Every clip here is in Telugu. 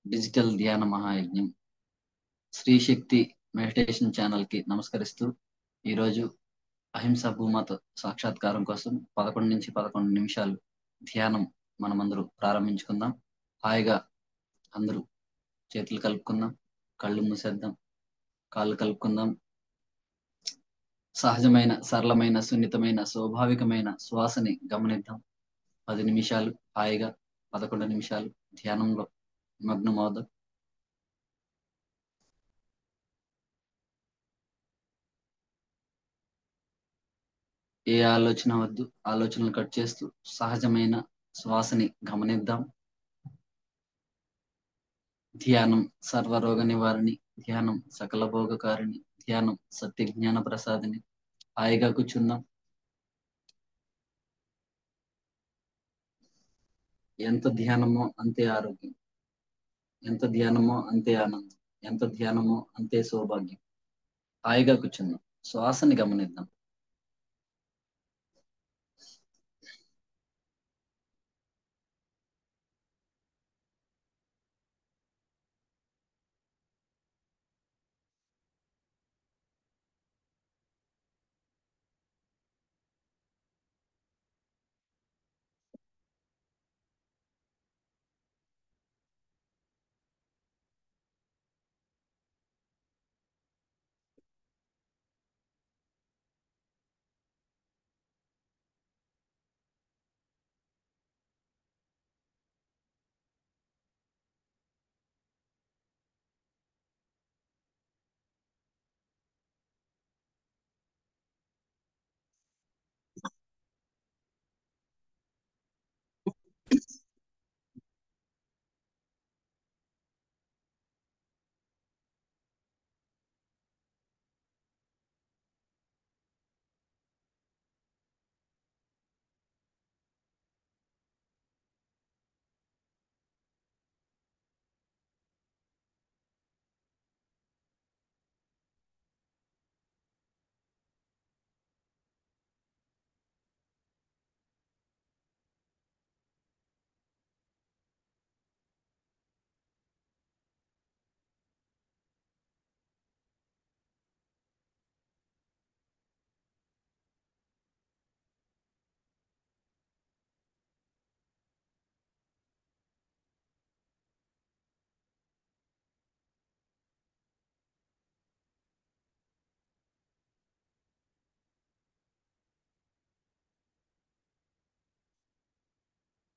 డిజిటల్ ధ్యాన మహాయజ్ఞం శ్రీ శక్తి మెడిటేషన్ ఛానల్ కి నమస్కరిస్తూ ఈరోజు అహింసా భూమాత సాక్షాత్కారం కోసం 11 నుంచి 11 నిమిషాలు ధ్యానం మనమందరూ ప్రారంభించుకుందాం. హాయిగా అందరూ చేతులు కలుపుకుందాం, కళ్ళు మూసేద్దాం, కాళ్ళు కలుపుకుందాం. సహజమైన, సరళమైన, సున్నితమైన, స్వాభావికమైన శ్వాసని గమనిద్దాం. 10 నిమిషాలు హాయిగా 11 నిమిషాలు ధ్యానంలో మగ్నమవుదాం. ఏ ఆలోచన వద్దు, ఆలోచనలు కట్ చేస్తూ సహజమైన శ్వాసని గమనిద్దాం. ధ్యానం సర్వరోగ నివారణి, ధ్యానం సకల భోగకారిణి, ధ్యానం సత్య జ్ఞాన ప్రసాదిని. హాయిగా కూర్చుందాం. ఎంత ధ్యానమో అంతే ఆరోగ్యం, ఎంత ధ్యానమో అంతే ఆనందం, ఎంత ధ్యానమో అంతే సౌభాగ్యం. హాయిగా కూర్చుందాం, శ్వాసని గమనిద్దాం.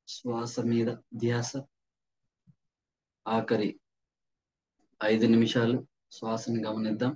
శ్వాస మీద ధ్యాస. ఆఖరి 5 నిమిషాలు శ్వాసని గమనిద్దాం.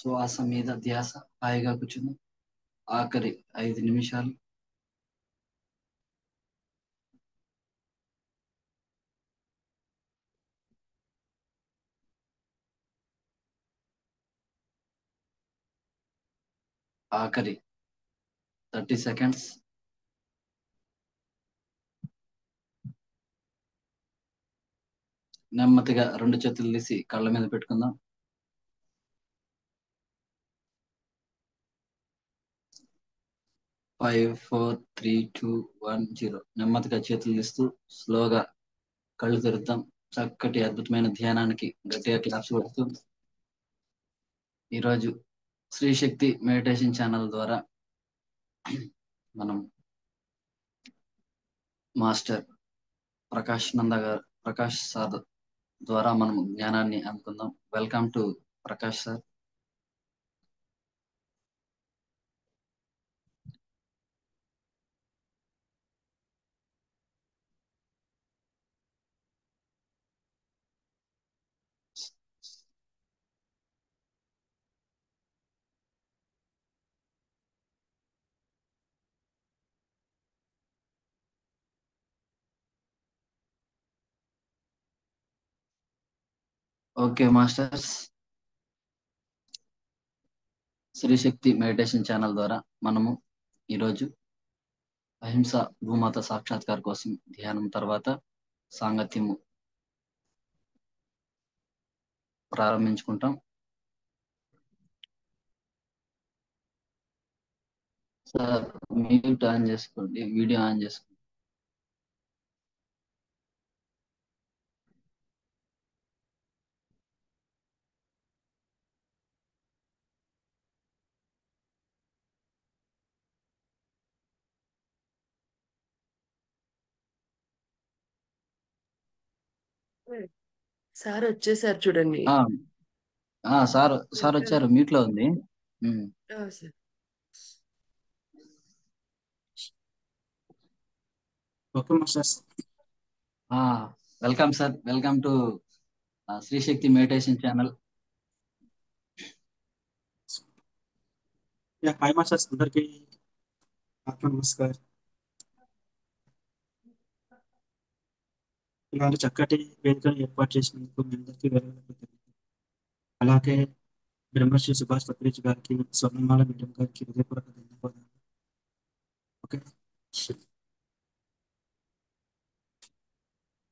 శ్వాస మీద ధ్యాస, హాయిగా కూర్చుందాం. ఆఖరి 5 నిమిషాలు. ఆఖరి 30 సెకండ్స్. నెమ్మదిగా 2 చేతులు తీసి కళ్ళ మీద పెట్టుకుందాం. 5 4 3 2 1 0. నెమ్మదిగా చేతులు తీస్తూ స్లోగా కళ్ళు తెరుద్దాం. చక్కటి అద్భుతమైన ధ్యానానికి గట్టిగా క్లాప్స్ కొడుతూ ఈరోజు శ్రీ శక్తి మెడిటేషన్ ఛానల్ ద్వారా మనం మాస్టర్ ప్రకాష్ సార్ ద్వారా మనం జ్ఞానాన్ని అందుకుందాం. Welcome to Prakash sir. Okay masters, Shri Shakti meditation channel ద్వారా మనము ఈరోజు అహింస భూమాత సాక్షాత్కార కోసం ధ్యానం తర్వాత సాంగత్యము ప్రారంభించుకుంటాం. సార్ మ్యూట్ ఆన్ చేసుకోండి, వీడియో ఆన్ చేసుకోండి. సార్ వచ్చేసారు చూడండి. ఆ, సార్ సార్ వచ్చారు, మ్యూట్ లో ఉంది. Sir okay masters. Welcome sir, welcome to Shri Shakti meditation channel. Hi masters, అందరికి ఆత్మ నమస్కారం. ఇలాంటి చక్కటి వేదికను ఏర్పాటు చేసినందుకు మీ అందరికీ వేరే. అలాగే బ్రహ్మశ్రీ సుభాష్ పత్రిజ్ గారికి, స్వర్ణమాల మేడం గారికి హృదయపూర్వక ధన్యవాదాలు. ఓకే,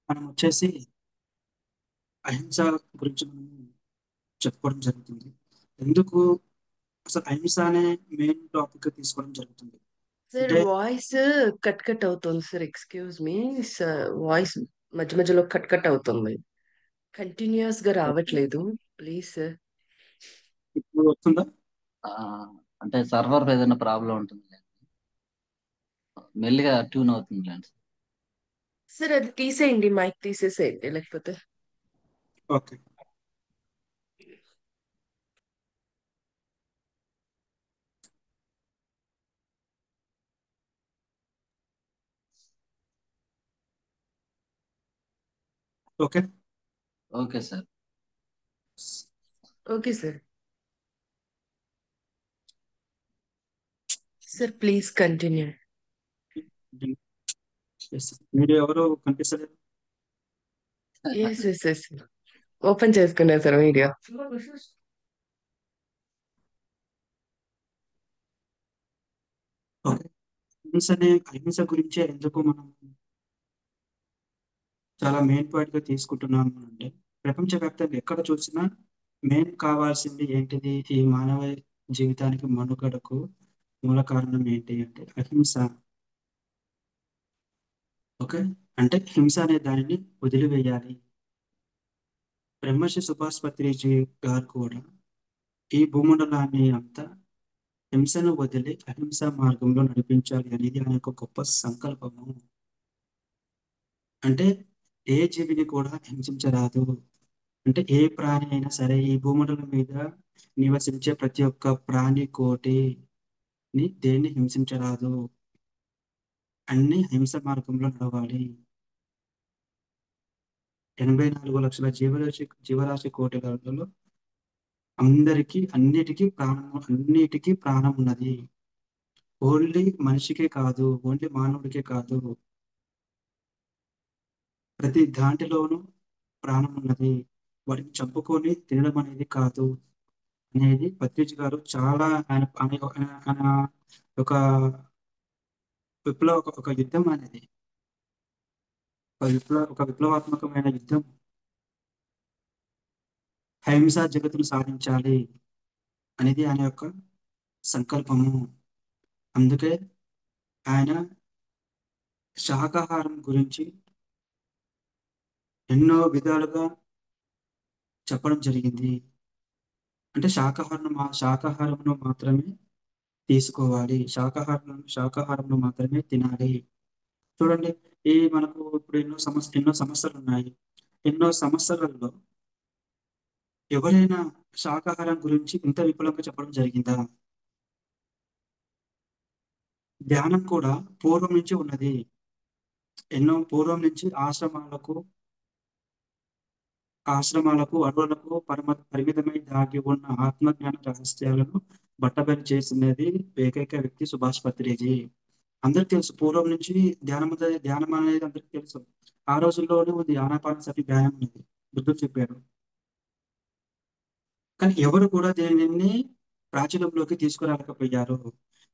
మనం వచ్చేసి అహింస గురించి మనం చెప్పుకోవడం జరుగుతుంది. ఎందుకు అసలు అహింస అనే మెయిన్ టాపిక్ తీసుకోవడం జరుగుతుంది సార్, అంటే వాయిస్ కట్ కట్ అవుతుంది sir. Excuse me sir, voice మధ్య మధ్యలో కట్ కట్ అవుతుంది, కంటిన్యూస్ గా రావట్లేదు. Please sir. ఇప్పుడు వస్తుందా? ఆ, అంటే సర్వర్ ఏదైనా ప్రాబ్లం ఉంటుంది, మెల్లిగా ట్యూన్ అవుతుంది లేండి. సార్ అది తీసేయండి, మైక్ తీసేసేయండి లేకపోతే. Okay, okay, okay sir. Okay sir. Sir please continue. మీరు ఎవరు కనిపిస్తలేదు? ఎస్ ఎస్ ఎస్, ఓపెన్ చేసుకున్నా సార్ వీడియో. ఓకే, అహింస గురించే ఎందుకు మనం చాలా మెయిన్ పాయింట్ గా తీసుకుంటున్నాము అంటే, ప్రపంచవ్యాప్తంగా ఎక్కడ చూసినా మెయిన్ కావాల్సింది ఏంటిది? ఈ మానవ జీవితానికి మనుగడకు మూల కారణం ఏంటి అంటే అహింస. ఓకే, అంటే హింస అనే దానిని వదిలివేయాలి. బ్రహ్మశ్రీ సుభాష్ పత్రిజీ గారు కూడా ఈ భూమండలాన్ని అంతా హింసను వదిలి అహింస మార్గంలో నడిపించాలి అనేది ఆయన యొక్క గొప్ప సంకల్పము. అంటే ఏ జీవిని కూడా హింసించరాదు, అంటే ఏ ప్రాణి అయినా సరే ఈ భూమండలం మీద నివసించే ప్రతి ఒక్క ప్రాణి కోటిని దేన్ని హింసించరాదు, అన్ని హింస మార్గంలో నడవాలి. 84 లక్షల జీవరాశి కోటిలలో అన్నిటికీ ప్రాణం ఉన్నది. ఓన్లీ మనిషికే కాదు, ఓన్లీ మానవుడికే కాదు, ప్రతి దాంట్లోనూ ప్రాణం ఉన్నది. వాటిని చంపుకొని తినడం అనేది కాదు అనేది పత్రిజ్ గారు చాలా ఆయన ఒక ఒక యుద్ధం అనేది, ఒక విప్లవాత్మకమైన యుద్ధం. అహింసా జగత్తును సాధించాలి అనేది ఆయన యొక్క సంకల్పము. అందుకే ఆయన శాకాహారం గురించి ఎన్నో విధాలుగా చెప్పడం జరిగింది. అంటే శాకాహారంను మాత్రమే తీసుకోవాలి, శాకాహారంను మాత్రమే తినాలి. చూడండి, మనకు ఇప్పుడు ఎన్నో సమస్యలు ఉన్నాయి. ఎన్నో సమస్యలలో ఎవరైనా శాకాహారం గురించి ఇంత విపులంగా చెప్పడం జరిగిందా? ధ్యానం కూడా పూర్వం నుంచి ఉన్నది. ఎన్నో పూర్వం నుంచి అడవులకు పరిమితమై దాగి ఉన్న ఆత్మజ్ఞాన రహస్యాలను బట్టబయలు చేసినది ఏకైక వ్యక్తి సుభాష్ పత్రిజీ. అందరికి తెలుసు, పూర్వం నుంచి ధ్యానం అనేది అందరికి తెలుసు. ఆ రోజుల్లోనే ఉంది ఆనాపానసతి ధ్యానం అనేది బుద్ధుడు చెప్పాడు. కానీ ఎవరు కూడా దీనిని ప్రాచుర్యంలోకి తీసుకురాలేకపోయారు.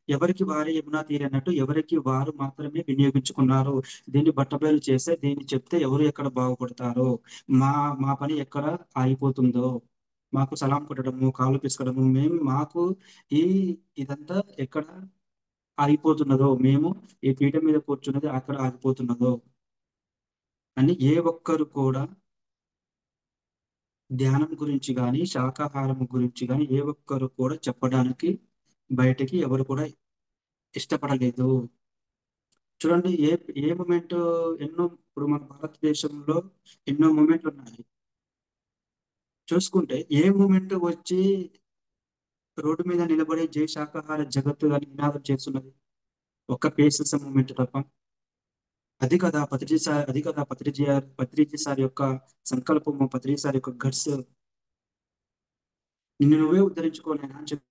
ఎవరికి వారే యమునా తీరు అన్నట్టు ఎవరికి వారు మాత్రమే వినియోగించుకున్నారు. దీన్ని బట్టబయలు చేస్తే, దీన్ని చెప్తే ఎవరు ఎక్కడ బాగుపడతారో, మా మా పని ఎక్కడ ఆగిపోతుందో, మాకు సలాం కొట్టడము, కాళ్ళు పిసకడము, మాకు ఈ ఇదంతా ఎక్కడ ఆగిపోతున్నదో, మేము ఈ పీఠం మీద కూర్చున్నది అక్కడ ఆగిపోతున్నదో అని ఏ ఒక్కరు కూడా ధ్యానం గురించి గాని, శాకాహారం గురించి గాని ఏ ఒక్కరు కూడా చెప్పడానికి బయటికి ఎవరు కూడా ఇష్టపడలేదు. చూడండి, ఏ ఏ మూమెంట్, ఇప్పుడు మన భారతదేశంలో ఎన్నో మూమెంట్లు ఉన్నాయి. చూసుకుంటే ఏ మూమెంట్ వచ్చి రోడ్డు మీద నిలబడి జై శాకాహార జగత్తు అని నినాదం చేస్తున్నది? ఒక్క పేసెస్ మూమెంట్ తప్ప. పత్రిజీ సార్ యొక్క సంకల్పము, పత్రిజీ సార్ యొక్క గట్స్, నిన్ను నువ్వే ఉద్ధరించుకోలేనా అని చెప్పాడు.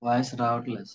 వాయిస్ రావట్లేదు.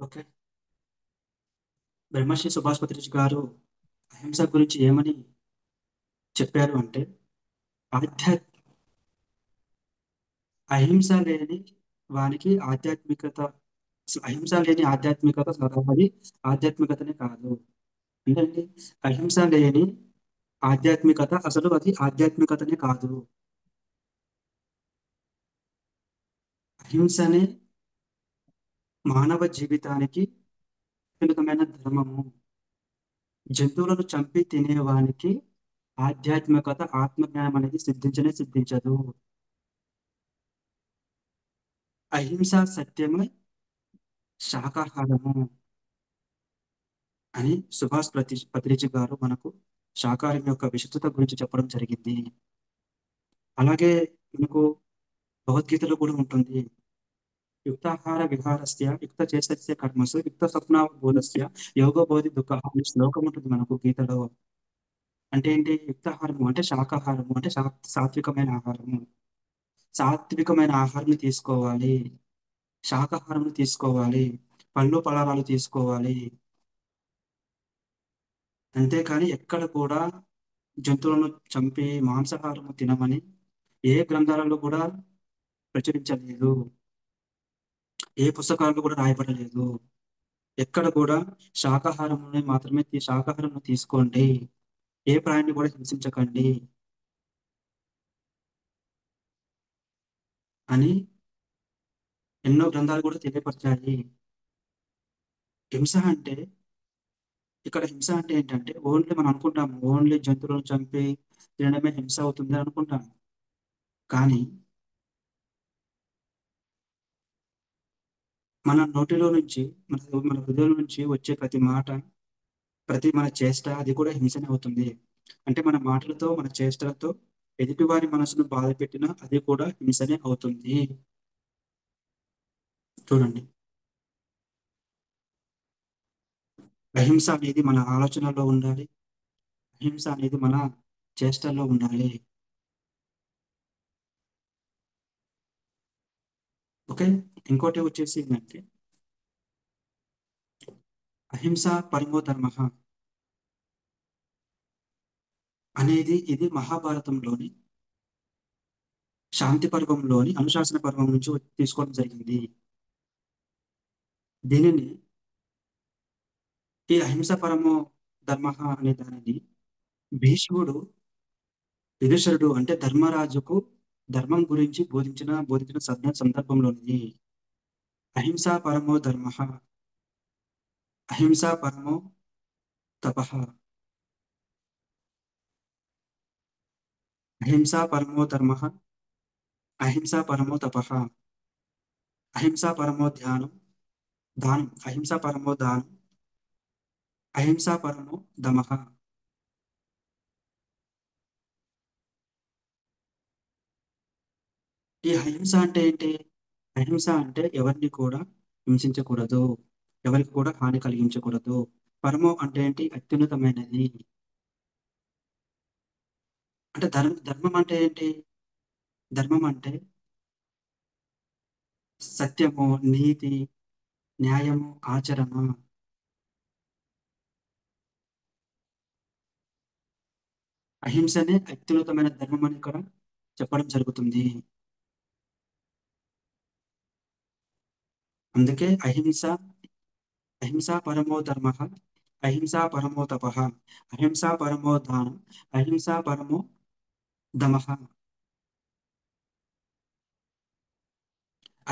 ఓకే, బ్రహ్మశ్రీ సుభాష్ పత్రిజీ గారు అహింస గురించి ఏమని చెప్పారు అంటే, ఆధ్యాత్మ అహింస లేని వానికి ఆధ్యాత్మికత, అహింస లేని ఆధ్యాత్మికత అది ఆధ్యాత్మికతనే కాదు. అంటే అహింస లేని ఆధ్యాత్మికత అసలు అది ఆధ్యాత్మికతనే కాదు. అహింసనే మానవ జీవితానికి అత్యున్నతమైన ధర్మము. జంతువులను చంపి తినేవానికి ఆధ్యాత్మికత, ఆత్మజ్ఞానం అనేది సిద్ధించదు. అహింస సత్యమే శాకాహారము అని పత్రిజీ గారు మనకు శాకాహారం యొక్క విశిష్టత గురించి చెప్పడం జరిగింది. అలాగే మనకు భగవద్గీతలో కూడా ఉంటుంది, యుక్తాహార విహారస్య యుక్త చేసస్య కర్మసు యుక్త స్వప్నావబోధస్య యోగ బోధి దుఃఖ అనే శ్లోకం ఉంటుంది మనకు గీతలో. అంటే ఏంటి? యుక్తాహారము అంటే శాకాహారము అంటే సాత్వికమైన ఆహారము. సాత్వికమైన ఆహారం తీసుకోవాలి, శాకాహారం తీసుకోవాలి, పళ్ళు పలహారాలు తీసుకోవాలి. అంతేకాని ఎక్కడ కూడా జంతువులను చంపి మాంసాహారం తినమని ఏ గ్రంథాలలో కూడా ప్రచురించలేదు, ఏ పుస్తకాల్లో కూడా రాయబడలేదు. ఎక్కడ కూడా శాకాహారం తీసుకోండి, ఏ ప్రాణిని కూడా హింసించకండి అని ఎన్నో గ్రంథాలు కూడా తెలియపరచాయి. హింస అంటే హింస అంటే ఏంటంటే ఓన్లీ మనం అనుకుంటాము ఓన్లీ జంతువులను చంపి తినడమే హింస అవుతుంది అని అనుకుంటాము. కానీ మన నోటిలో నుంచి మన మన హృదయం నుంచి వచ్చే ప్రతి మాట, ప్రతి మన చేష్ట అది కూడా హింసనే అవుతుంది. అంటే మన మాటలతో మన చేష్టలతో ఎదుటివారి మనసును బాధ పెట్టినా అది కూడా హింసనే అవుతుంది. చూడండి, అహింస అనేది మన ఆలోచనలో ఉండాలి, అహింస అనేది మన చేష్టల్లో ఉండాలి. ఓకే, ఇంకోటి వచ్చేసి ఏంటంటే అహింస పరమో ధర్మ అనేది ఇది మహాభారతంలోని శాంతి పర్వంలోని అనుశాసన పర్వం నుంచి తీసుకోవడం జరిగింది. దీనిని ఈ అహింస పరమో ధర్మ అనే దానిని భీష్ముడు యుధిష్ఠిరుడు అంటే ధర్మరాజుకు ధర్మం గురించి బోధించిన సందర్భంలోనిది. అహింసా పరమో ధర్మ, అహింసా పరమో తపః, అహింసా పరమో ధర్మ, అహింసా పరమో తపః, అహింసా పరమో దానం, అహింసా పరమో దానం, అహింసా పరమో దమః. ఈ అహింస అంటే ఏంటి? అహింస అంటే ఎవరిని కూడా హింసించకూడదు, ఎవరికి కూడా హాని కలిగించకూడదు. పరమో అంటే ఏంటి? అత్యున్నతమైనది. అంటే ధర్మం అంటే ఏంటి? ధర్మం అంటే సత్యము, నీతి, న్యాయము, ఆచరణ. అహింసనే అత్యున్నతమైన ధర్మం అని ఇక్కడ చెప్పడం జరుగుతుంది. అందుకే అహింసా పరమో ధర్మ, అహింసా పరమో తపః, అహింసా పరమో దానం, అహింసా పరమో దమః,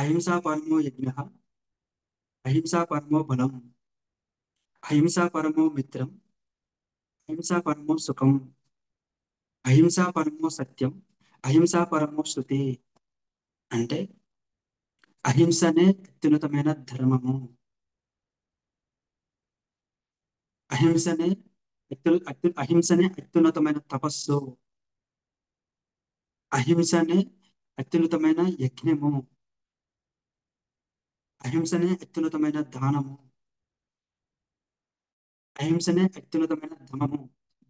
అహింసా పరమో యజ్ఞః, అహింసా పరమో బలం, అహింసా పరమో మిత్రం, అహింసా పరమో సుఖం, అహింసా పరమో సత్యం, అహింసా పరమో శృతి. అంటే అహింసనే అత్యున్నతమైన ధర్మము, అహింసనే అహింసనే అత్యున్నతమైన తపస్సు, అహింసనే అత్యున్నతమైన యజ్ఞము, అహింసనే అత్యున్నతమైన దానము, అహింసనే అత్యున్నతమైన ధమము.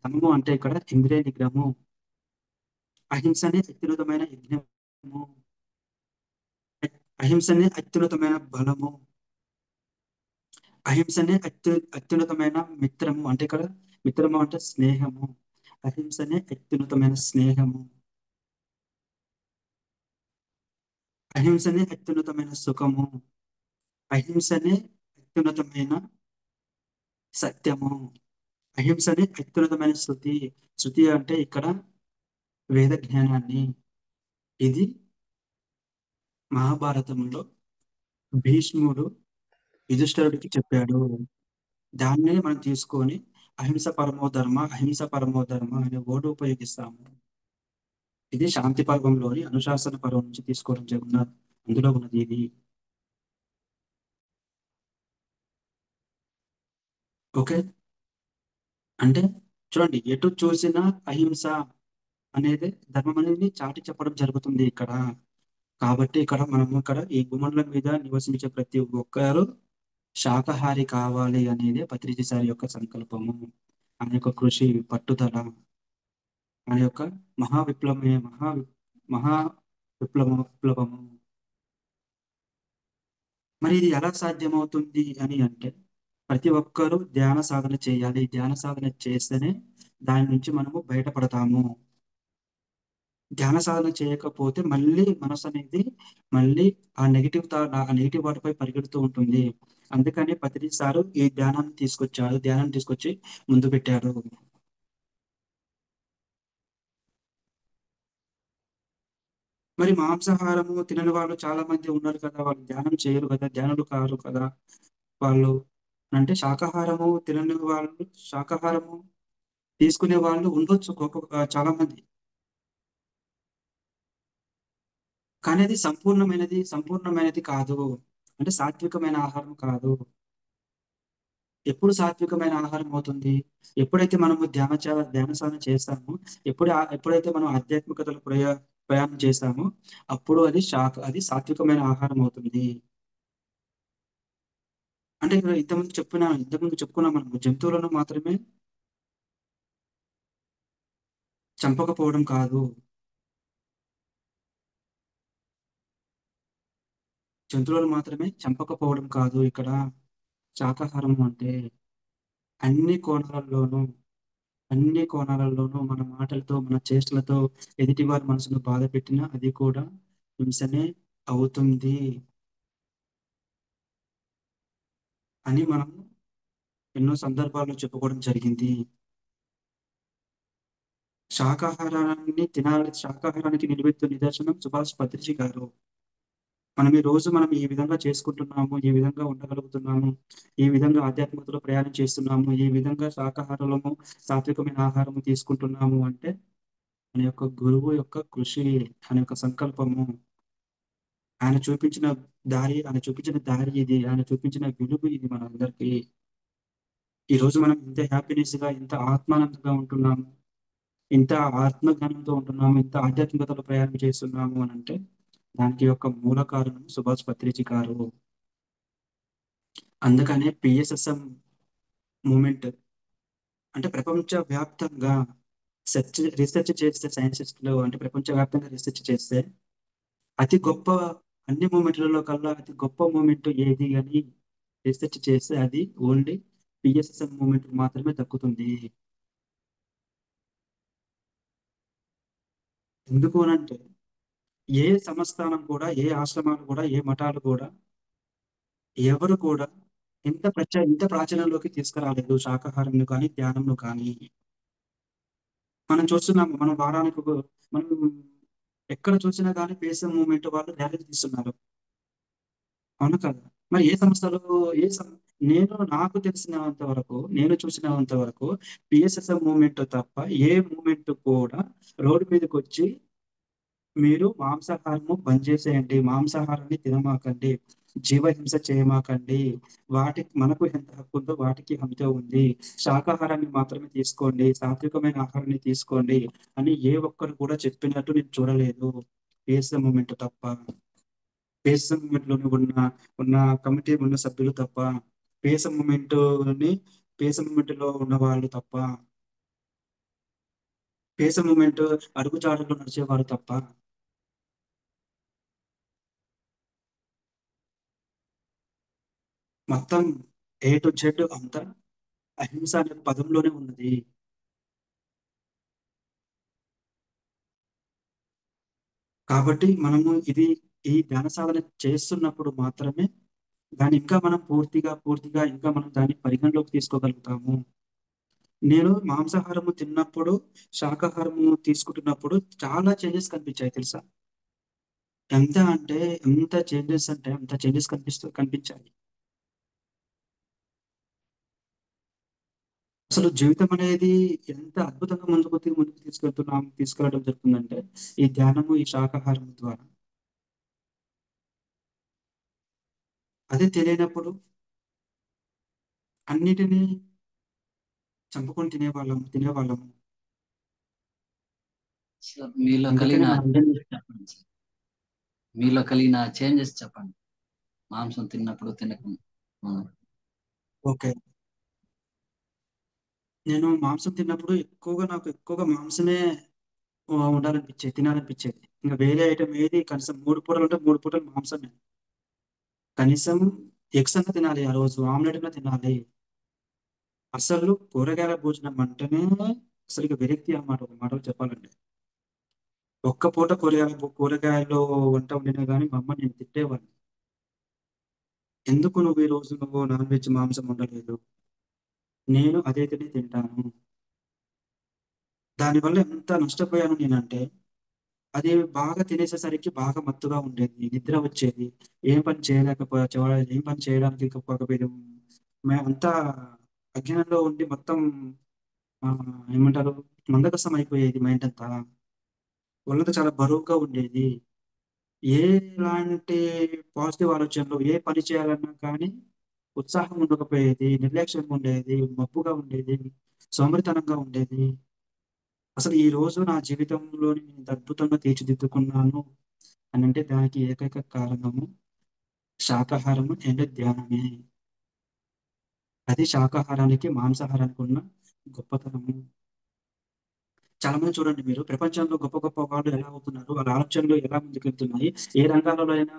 ధమము అంటే ఇక్కడ ఇంద్రియ నిగ్రహము. అహింసనే అత్యున్నతమైన యజ్ఞము, అహింసనే అత్యున్నతమైన బలము, అహింసనే అత్యున్నతమైన మిత్రము. అంటే ఇక్కడ మిత్రము అంటే స్నేహము. అహింసనే అత్యున్నతమైన స్నేహము, అహింసనే అత్యున్నతమైన సుఖము, అహింసనే అత్యున్నతమైన సత్యము, అహింసనే అత్యున్నతమైన శృతి. శృతి అంటే ఇక్కడ వేద జ్ఞానాన్ని. ఇది మహాభారతంలో భీష్ముడు యుధిష్ఠిరుడికి చెప్పాడు. దాన్నే మనం తీసుకొని అహింస పరమో ధర్మ, అహింస పరమో ధర్మ అనే వర్డ్ ఉపయోగిస్తాము. ఇది శాంతి పర్వంలోని అనుశాసన పర్వం నుంచి తీసుకోవడం జరిగిన అందులో ఉన్నది ఇది. ఓకే, అంటే చూడండి, ఎటు చూసినా అహింస అనేది ధర్మం అనేది చాటి చెప్పడం జరుగుతుంది ఇక్కడ. కాబట్టి ఇక్కడ ఈ భూమండలం మీద నివసించే ప్రతి ఒక్కరు శాకాహారి కావాలి అనేది పత్రిజీ యొక్క సంకల్పము, ఆయన యొక్క కృషి, పట్టుదల, ఆయన యొక్క మహా విప్లవమే మహా విప్లవము. మరి ఇది ఎలా సాధ్యమవుతుంది అని అంటే ప్రతి ఒక్కరూ ధ్యాన సాధన చేయాలి. ధ్యాన సాధన చేస్తేనే దాని నుంచి మనము బయటపడతాము. ధ్యాన సాధన చేయకపోతే మళ్ళీ మనసనేది మళ్ళీ ఆ నెగెటివ్ వాటిపై పరిగెడుతూ ఉంటుంది. అందుకని పత్రిజీ సారు ఈ ధ్యానాన్ని తీసుకొచ్చారు. ధ్యానాన్ని తీసుకొచ్చి ముందు పెట్టారు. మరి మాంసాహారము తినని వాళ్ళు చాలా మంది ఉన్నారు కదా! వాళ్ళు ధ్యానం చేయరు కదా! ధ్యానులు కారు కదా! వాళ్ళు అంటే శాకాహారము తీసుకునే వాళ్ళు ఉండొచ్చు చాలా మంది. కానీ అది సంపూర్ణమైనది కాదు. అంటే సాత్వికమైన ఆహారం కాదు. ఎప్పుడు సాత్వికమైన ఆహారం అవుతుంది? ఎప్పుడైతే మనము ధ్యాన సాధన చేస్తామో, ఎప్పుడైతే మనం ఆధ్యాత్మికతలో ప్రయాణం చేస్తామో, అప్పుడు అది సాత్వికమైన ఆహారం అవుతుంది. అంటే ఇక్కడ ఇంతకుముందు చెప్పుకున్నాం మనము జంతువులను మాత్రమే చంపకపోవడం కాదు. జంతువులను మాత్రమే చంపకపోవడం కాదు ఇక్కడ శాకాహారం అంటే. అన్ని కోణాలలోనూ, అన్ని కోణాలలోనూ మన మాటలతో, మన చేష్టలతో ఎదుటివారి మనసును బాధపెట్టినా అది కూడా హింసనే అవుతుంది అని మనం ఎన్నో సందర్భాల్లో చెప్పుకోవడం జరిగింది. శాకాహారానికి నిలువెత్తు నిదర్శనం సుభాష్ పత్రిజీ గారు. మనం ఈ విధంగా చేసుకుంటున్నాము, ఈ విధంగా ఉండగలుగుతున్నాము, ఈ విధంగా ఆధ్యాత్మికతలో ప్రయాణం చేస్తున్నాము, ఈ విధంగా సాత్వికమైన ఆహారము తీసుకుంటున్నాము అంటే మన యొక్క గురువు యొక్క కృషి, ఆయన యొక్క సంకల్పము, ఆయన చూపించిన దారి ఇది. ఆయన చూపించిన వెలుగు ఇది మనందరికీ. ఈరోజు మనం ఇంత హ్యాపీనెస్‌గా, ఇంత ఆత్మానందంగా ఉంటున్నాము. ఇంత ఆత్మజ్ఞానంతో ఉంటున్నాము. ఇంత ఆధ్యాత్మికతలో ప్రయాణం చేస్తున్నాము అనంటే దానికి యొక్క మూల కారణం సుభాష్ పత్రిజీ గారు. అందుకనే పీఎస్ఎస్ఎం మూవ్‌మెంట్ అంటే ప్రపంచవ్యాప్తంగా రిసర్చ్ చేస్తే సైంటిస్ట్‌లు అంటే ప్రపంచవ్యాప్తంగా రిసర్చ్ చేస్తే అతి గొప్ప అన్ని మూవ్‌మెంట్‌లలో కల్లా అతి గొప్ప మూవ్‌మెంట్ ఏది అని రిసర్చ్ చేస్తే అది ఓన్లీ పీఎస్ఎస్ఎం మూవ్‌మెంట్‌కి మాత్రమే దక్కుతుంది. ఎందుకు అనంటే ఏ సంస్థానం కూడా, ఏ ఆశ్రమాలు కూడా, ఏ మఠాలు కూడా ఎవరు కూడా ఇంత ప్రాచుర్యంలోకి తీసుకురాలేదు శాకాహారంను కానీ, ధ్యానంను కానీ. మనం చూస్తున్నాము. మనం ఎక్కడ చూసినా గాని పీఎస్ఎం మూవ్‌మెంట్ వాళ్ళు ర్యాలీలు తీస్తున్నారు. అవును కదా! మరి ఏ సంస్థలు ఏ సం నేను నాకు తెలిసినంత వరకు, నేను చూసినంత వరకు పీఎస్ఎస్ఎం మూవ్‌మెంట్ తప్ప ఏ మూవ్‌మెంట్ కూడా రోడ్డు మీదకొచ్చి మీరు మాంసాహారము బంద్ చేసేయండి. మాంసాహారాన్ని తినమాకండి. జీవహింస చేయమాకండి. మనకు ఎంత హక్కుందో వాటికి అంతే ఉంది. శాకాహారాన్ని మాత్రమే తీసుకోండి. సాత్వికమైన ఆహారాన్ని తీసుకోండి అని ఏ ఒక్కరు కూడా చెప్పినట్టు నేను చూడలేదు. పీఎస్ఎం మూవ్‌మెంట్ తప్ప. పీఎస్ఎం మూవ్‌మెంట్‌లోని ఉన్న కమిటీ ఉన్న సభ్యులు తప్ప. పీఎస్ఎం మూవ్‌మెంట్‌ని పీఎస్ఎం మూవ్‌మెంట్‌లో ఉన్నవాళ్ళు తప్ప. పీఎస్ఎం మూవ్‌మెంట్ అడుగుజాడల్లో నడిచేవారు తప్ప. మొత్తం ఏ టు జెడ్ అంతా అహింస అనే పదంలోనే ఉన్నది. కాబట్టి మనము ఈ ధ్యాన సాధన చేస్తున్నప్పుడు మాత్రమే దాన్ని ఇంకా మనం పూర్తిగా ఇంకా మనం దాన్ని పరిగణలోకి తీసుకోగలుగుతాము. నేను మాంసాహారము తిన్నప్పుడు, శాకాహారము తీసుకుంటున్నప్పుడు చాలా చేంజెస్ కనిపించాయి తెలుసా? ఎంత అంటే అంత చేంజెస్ కనిపించాయి. అసలు జీవితం అనేది ఎంత అద్భుతంగా ముందుకు తీసుకెళ్ళడం జరుగుతుందంటే ఈ ధ్యానము, ఈ శాకాహారం ద్వారా. అదే తెలియనప్పుడు అన్నిటిని చంపుకొని తినేవాళ్ళము. సో మీలో అందుకని కలిగిన మనందరిని చేంజెస్ చెప్పండి సార్. మీలో కలిగిన చేంజెస్ చెప్పండి. మాంసం తిన్నప్పుడు తినకుండా. ఉమ్. ఓకే. నేను మాంసం తిన్నప్పుడు నాకు ఎక్కువగా మాంసమే తినాలనిపించేది. ఇంకా వేరే ఐటమ్ ఏది కనీసం 3 పూటలు ఉంటే 3 పూటలు మాంసమే. కనీసం ఎగ్స్ అన్నా తినాలి, ఆ రోజు ఆమ్లెట్ అన్నా తినాలి. అసలు కూరగాయల భోజనం అంటేనే అసలు ఇక విరక్తి అన్నమాట, ఒక మాటలో చెప్పాలంటే. ఒక్క పూట కూరగాయలు వంట వండినా కానీ మా అమ్మ నేను తిట్టేవాడిని. ఎందుకు నువ్వు ఈ రోజు నాన్ వెజ్ మాంసం వండలేదు, నేను అదే తింటాను. దానివల్ల ఎంత నష్టపోయాను నేనంటే, అది బాగా తినేసేసరికి బాగా మత్తుగా ఉండేది, నిద్ర వచ్చేది. ఏం పని చేయడానికి కాకపోయేది. మేమంతా అజ్ఞానంలో ఉండి మొత్తం ఏమంటారు, మందకసం అయిపోయేది మైండ్ అంతా. ఒళ్ళంతా చాలా బరువుగా ఉండేది. ఎలాంటి పాజిటివ్ ఆలోచనలు, ఏ పని చేయాలన్నా కానీ ఉత్సాహం ఉండకపోయేది, నిర్లక్ష్యంగా ఉండేది, మబ్బుగా ఉండేది, సోమరితనంగా ఉండేది. అసలు ఈ రోజు నా జీవితంలోని నేను ఇంత అద్భుతంగా తీర్చిదిద్దుకున్నాను అని అంటే దానికి ఏకైక కారణము శాకాహారము అండ్ ధ్యానమే. అది శాకాహారానికి మాంసాహారానికి ఉన్న గొప్పతనము. చాలా మంది చూడండి మీరు, ప్రపంచంలో గొప్ప గొప్ప వాళ్ళు ఎలా అవుతున్నారు, వాళ్ళ ఆలోచనలు ఎలా ముందుకెళ్తున్నాయి, ఏ రంగంలోనైనా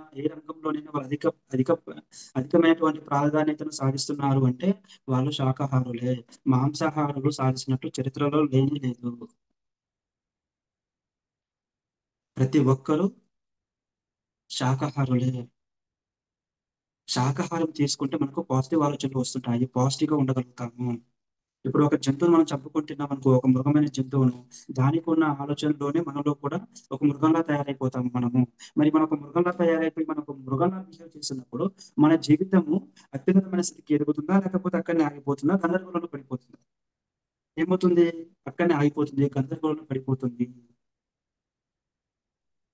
వాళ్ళు అధికమైనటువంటి ప్రాధాన్యతను సాధిస్తున్నారు అంటే వాళ్ళు శాకాహారులే. మాంసాహారులు సాధించినట్టు చరిత్రలో లేనే లేదు. ప్రతి ఒక్కరూ శాకాహారులే. శాకాహారం తీసుకుంటే మనకు పాజిటివ్ ఆలోచనలు వస్తుంటాయి, పాజిటివ్‌గా ఉండగలుగుతాము. ఇప్పుడు ఒక జంతువుని మనం చంపుకొని తిన్నామనుకో, ఒక మృగమైన జంతువును, దానికి ఉన్న ఆలోచనలోనే మనలో కూడా ఒక మృగంలా తయారైపోతాము మనము. మరి మనం ఒక మృగంలా తయారైపోయి, మనం ఒక మృగంలా బిహేవ్ చేస్తున్నప్పుడు, మన జీవితము అత్యున్నతమైన స్థితికి ఎదుగుతుందా? లేకపోతే అక్కడనే ఆగిపోతుందా? గందరగోళంలో పడిపోతుందా? ఏమవుతుంది? అక్కడనే ఆగిపోతుంది, గందరగోళంలో పడిపోతుంది.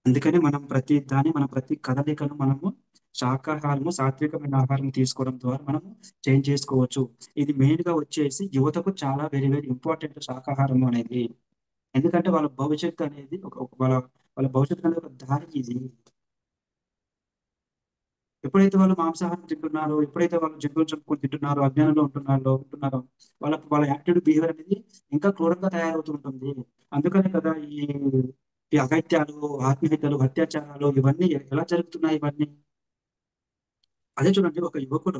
అందుకని మన ప్రతి కదలికను మనము శాకాహారము, సాత్వికమైన ఆహారం తీసుకోవడం ద్వారా మనము చేంజ్ చేసుకోవచ్చు. ఇది మెయిన్‌గా వచ్చేసి యువతకు చాలా వెరీ వెరీ ఇంపార్టెంట్ శాకాహారం అనేది. ఎందుకంటే వాళ్ళ భవిష్యత్తు అనేది ఒక ఒక వాళ్ళ వాళ్ళ భవిష్యత్తు అనేది ఒక దారి ఇది. ఎప్పుడైతే వాళ్ళు మాంసాహారం తింటున్నారో, ఎప్పుడైతే వాళ్ళు జంతువులు చంపుకొని తింటున్నారో, అజ్ఞానంలో ఉంటున్నారో, వాళ్ళ యాటిట్యూడ్, బిహేవియర్ అనేది ఇంకా క్రూరంగా తయారవుతూ ఉంటుంది. అందుకనే కదా ఈ అఘాయిత్యాలు, ఆత్మహత్యలు, అత్యాచారాలు ఇవన్నీ ఎలా జరుగుతున్నాయి ఇవన్నీ? అదే చూడండి, ఒక యువకుడు